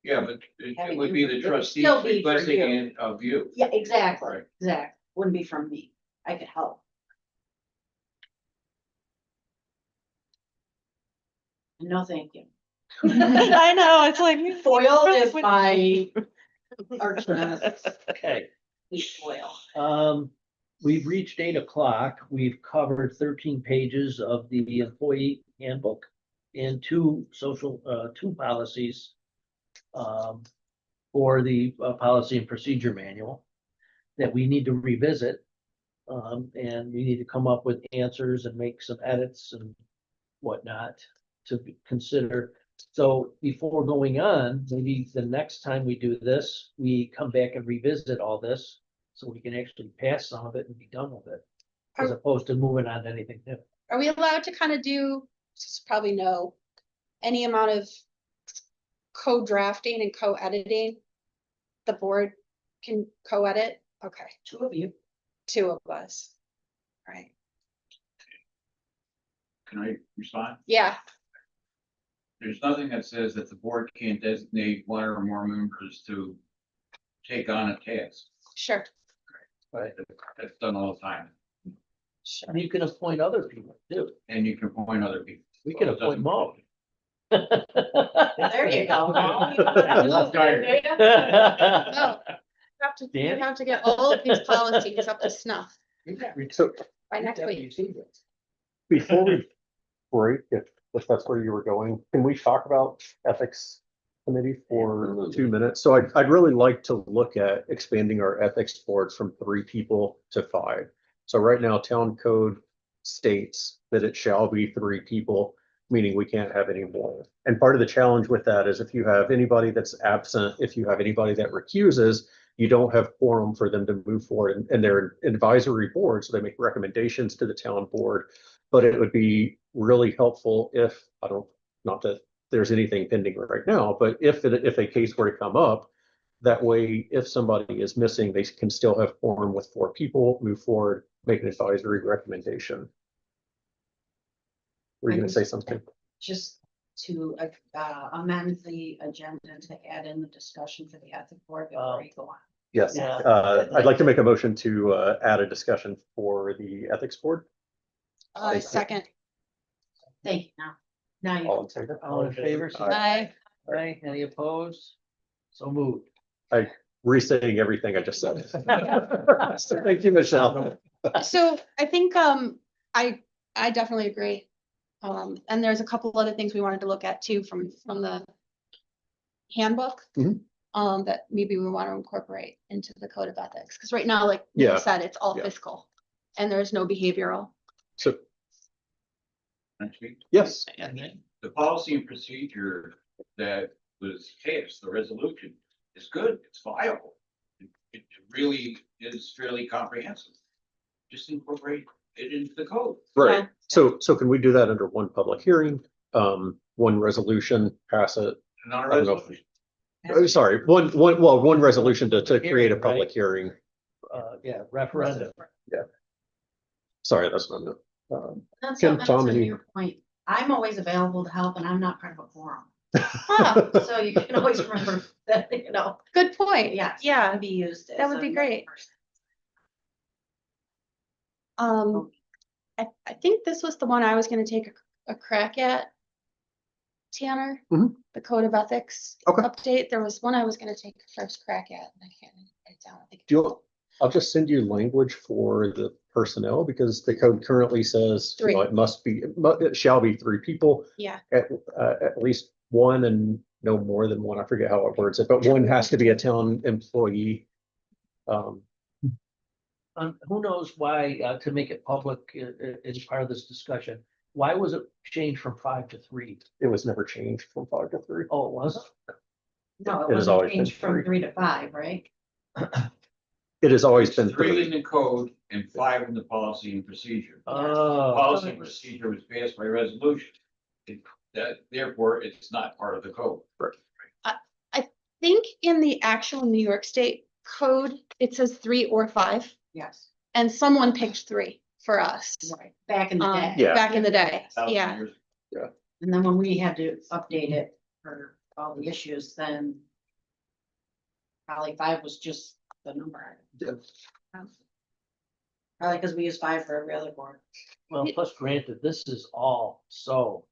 Yeah, but it Having would be the input. It would trustees still be for requesting you. it of you. Yeah, exactly, Right. exactly. Wouldn't be from me. I could help. No, thank you. I know, it's like. Foil is my arch Okay, foil. we've reached 8 o'clock. We've covered 13 pages of the employee handbook and two policies. For the policy and procedure manual that we need to revisit. And we need to come up with answers and make some edits and whatnot to consider. So before going on, maybe the next time we do this, we come back and revisit all this. So we can actually pass some of it and be done with it. As opposed to moving on to anything new. Are we allowed to kind of do, just probably no, any amount of co-drafting and co-editing? The board can co-edit? Okay, Two of you. 2 of us. Right, Can I respond? yeah, There's nothing that says that the board can't designate one or more members to take on a task. sure, That's done all the time. sure. And you can appoint other people too. And you can appoint other people. We can Well, it appoint doesn't- Mo. There you go. I'm tired. No, you Danny? have to get all of these policies up to snuff So by next week. before we break, if that's where you were going, can we talk about ethics committee for Absolutely. 2 minutes? So I'd really like to look at expanding our ethics boards from 3 people to 5. So right now, town code states that it shall be 3 people, meaning we can't have any more. And part of the challenge with that is if you have anybody that's absent, if you have anybody that recuses, you don't have quorum for them to move forward, and they're an advisory board, so they make recommendations to the town board. But it would be really helpful if, not that there's anything pending right now, but if a case were to come up, that way, if somebody is missing, they can still have quorum with 4 people, move forward, make an advisory recommendation. Were you gonna say something? Just to amend the agenda to add in the discussion for the ethics board before you go on. Yes, Yeah. I'd like to make a motion to add a discussion for the ethics board. Second, Thank you. Now you. All in favor? All in favor? say aye. Aye. Any opposed? So moved. Restating everything I just said. So thank you, Michelle. So I think, I definitely agree. And there's a couple other things we wanted to look at too from the handbook. Mhm. That maybe we want to incorporate into the code of ethics, because right now, like you Yeah. said, it's all Yeah. fiscal. And there's no behavioral. So, Next week. yes, The policy and procedure that was passed, the resolution, is good, it's viable. It really is fairly comprehensive. Just incorporate it into the code. right. So can we do that under one public hearing? One resolution, pass it? Not I a don't know. resolution. Sorry, one resolution to create a public hearing. Yeah, referendum. Sorry, that's not enough. That's Kim, something Tom, else on any- your point. I'm always available to help and I'm not part of a forum. Huh, So you can always remember that, you know, good point. yeah. Yeah, Be used. that would be great. I think this was the one I was gonna take a crack at. Tanner, Mhm. the code of ethics Okay. update. There was one I was gonna take a first crack at, and I can't write it down. I think. I'll just send you language for the personnel because the code currently says, you know, it shall be 3 people. Yeah. At least one and no more than one. I forget how it words it, but one has to be a town employee. Who knows why, to make it public, as part of this discussion, why was it changed from 5 to 3? It was never changed from 5 to 3. Oh, it was? No, It it has wasn't always been changed from 3. 3 to 5, right? It has always been 3 in 3. the code and 5 in the policy and procedure. Oh, Policy and procedure was passed by resolution. That, therefore, it's not part of the code. Think in the actual New York State code, it says 3 or 5, Yes. and someone picked 3 for us. Right, back in the day. Yeah. Back in the day, 1,000 yeah. years. And then when we had to update it for all the issues, then probably 5 was just the number. Probably because we use 5 for every other board. well, plus granted, this is all so,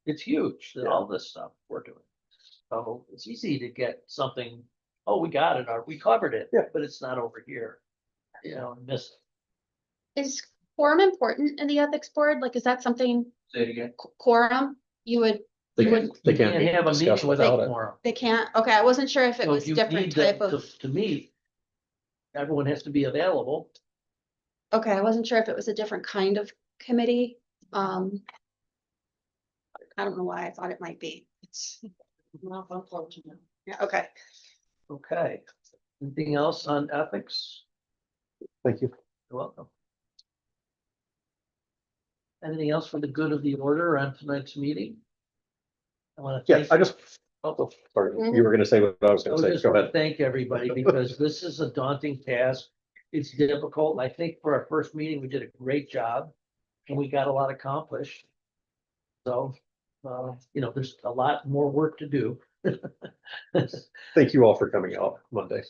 it's huge, that all this stuff we're doing. So it's easy to get something, oh, we got it, or we covered it, Yeah. but it's not over here. And miss it. Is quorum important in the ethics board? Like, is that something, Say it again. quorum, you would, They You can't, they You can't can't have a discuss meeting without without it. quorum. they can't? Okay, I wasn't sure if it So was if you different need type to, of, to meet, everyone has to be available. okay, I wasn't sure if it was a different kind of committee. I don't know why I thought it might be. It's, Not unfortunate. yeah, okay. Okay. Anything else on ethics? Thank you. You're welcome. Anything else for the good of the order on tonight's meeting? I want to. Yeah, I just, oh, sorry, you were gonna say what I was I gonna would say. just Go want to ahead. thank everybody because this is a daunting task. It's difficult. I think for our first meeting, we did a great job and we got a lot accomplished. So, there's a lot more work to do. Thank you all for coming out Monday.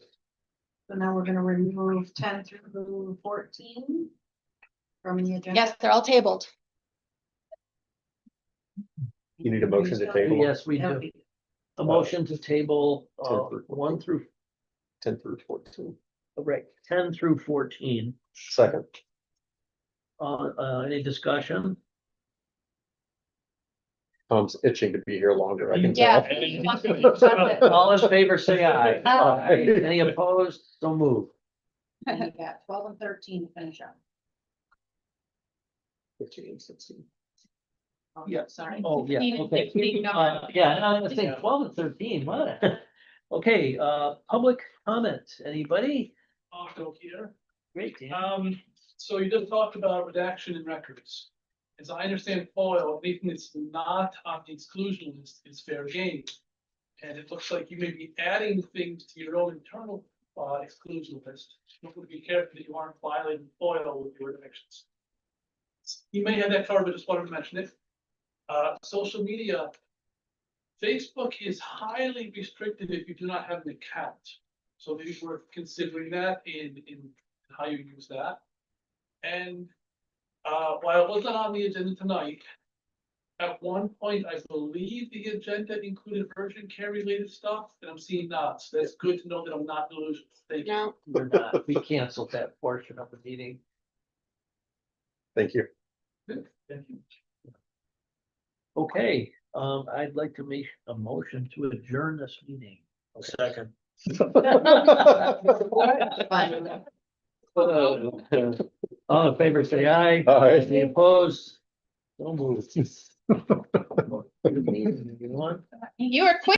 So now we're gonna remove 10 through 14 from the agenda. Yes, they're all tabled. You need a motion to table Yes, we That'll do. be- A motion to table, 10 through 1 through, 10 through 14. right, 10 through 14. Second, Any discussion? Tom's itching to be here longer, I can Yeah. tell. All in favor, say aye. Aye. Any opposed? So move. And you got 12 and 13 to finish up. 15 and 16. Oh, Yeah. sorry. Oh, yeah, okay. Yeah, and I was thinking 12 and 13, what? Okay, public comment, anybody? Also here. Great, Dan. So you just talked about redaction in records. As I understand FOIL, anything that's not on the exclusion list is fair game. And it looks like you may be adding things to your own internal exclusion list. You want to be careful that you aren't violating FOIL with your redactions. You may have that covered, but just wanted to mention it. Social media. Facebook is highly restricted if you do not have an account. So maybe we're considering that in how you use that. And while it wasn't on the agenda tonight, at one point, I believe the agenda included urgent care related stuff, and I'm seeing not. So that's good to know that I'm not delusional. Thank you. No, We're not, we canceled that portion of the meeting. Thank you. Thank you. Okay, I'd like to make a motion to adjourn this meeting. Second. Fine. All in favor, say aye. Aye. Any opposed? So moved. Good meeting, everyone. you are quick.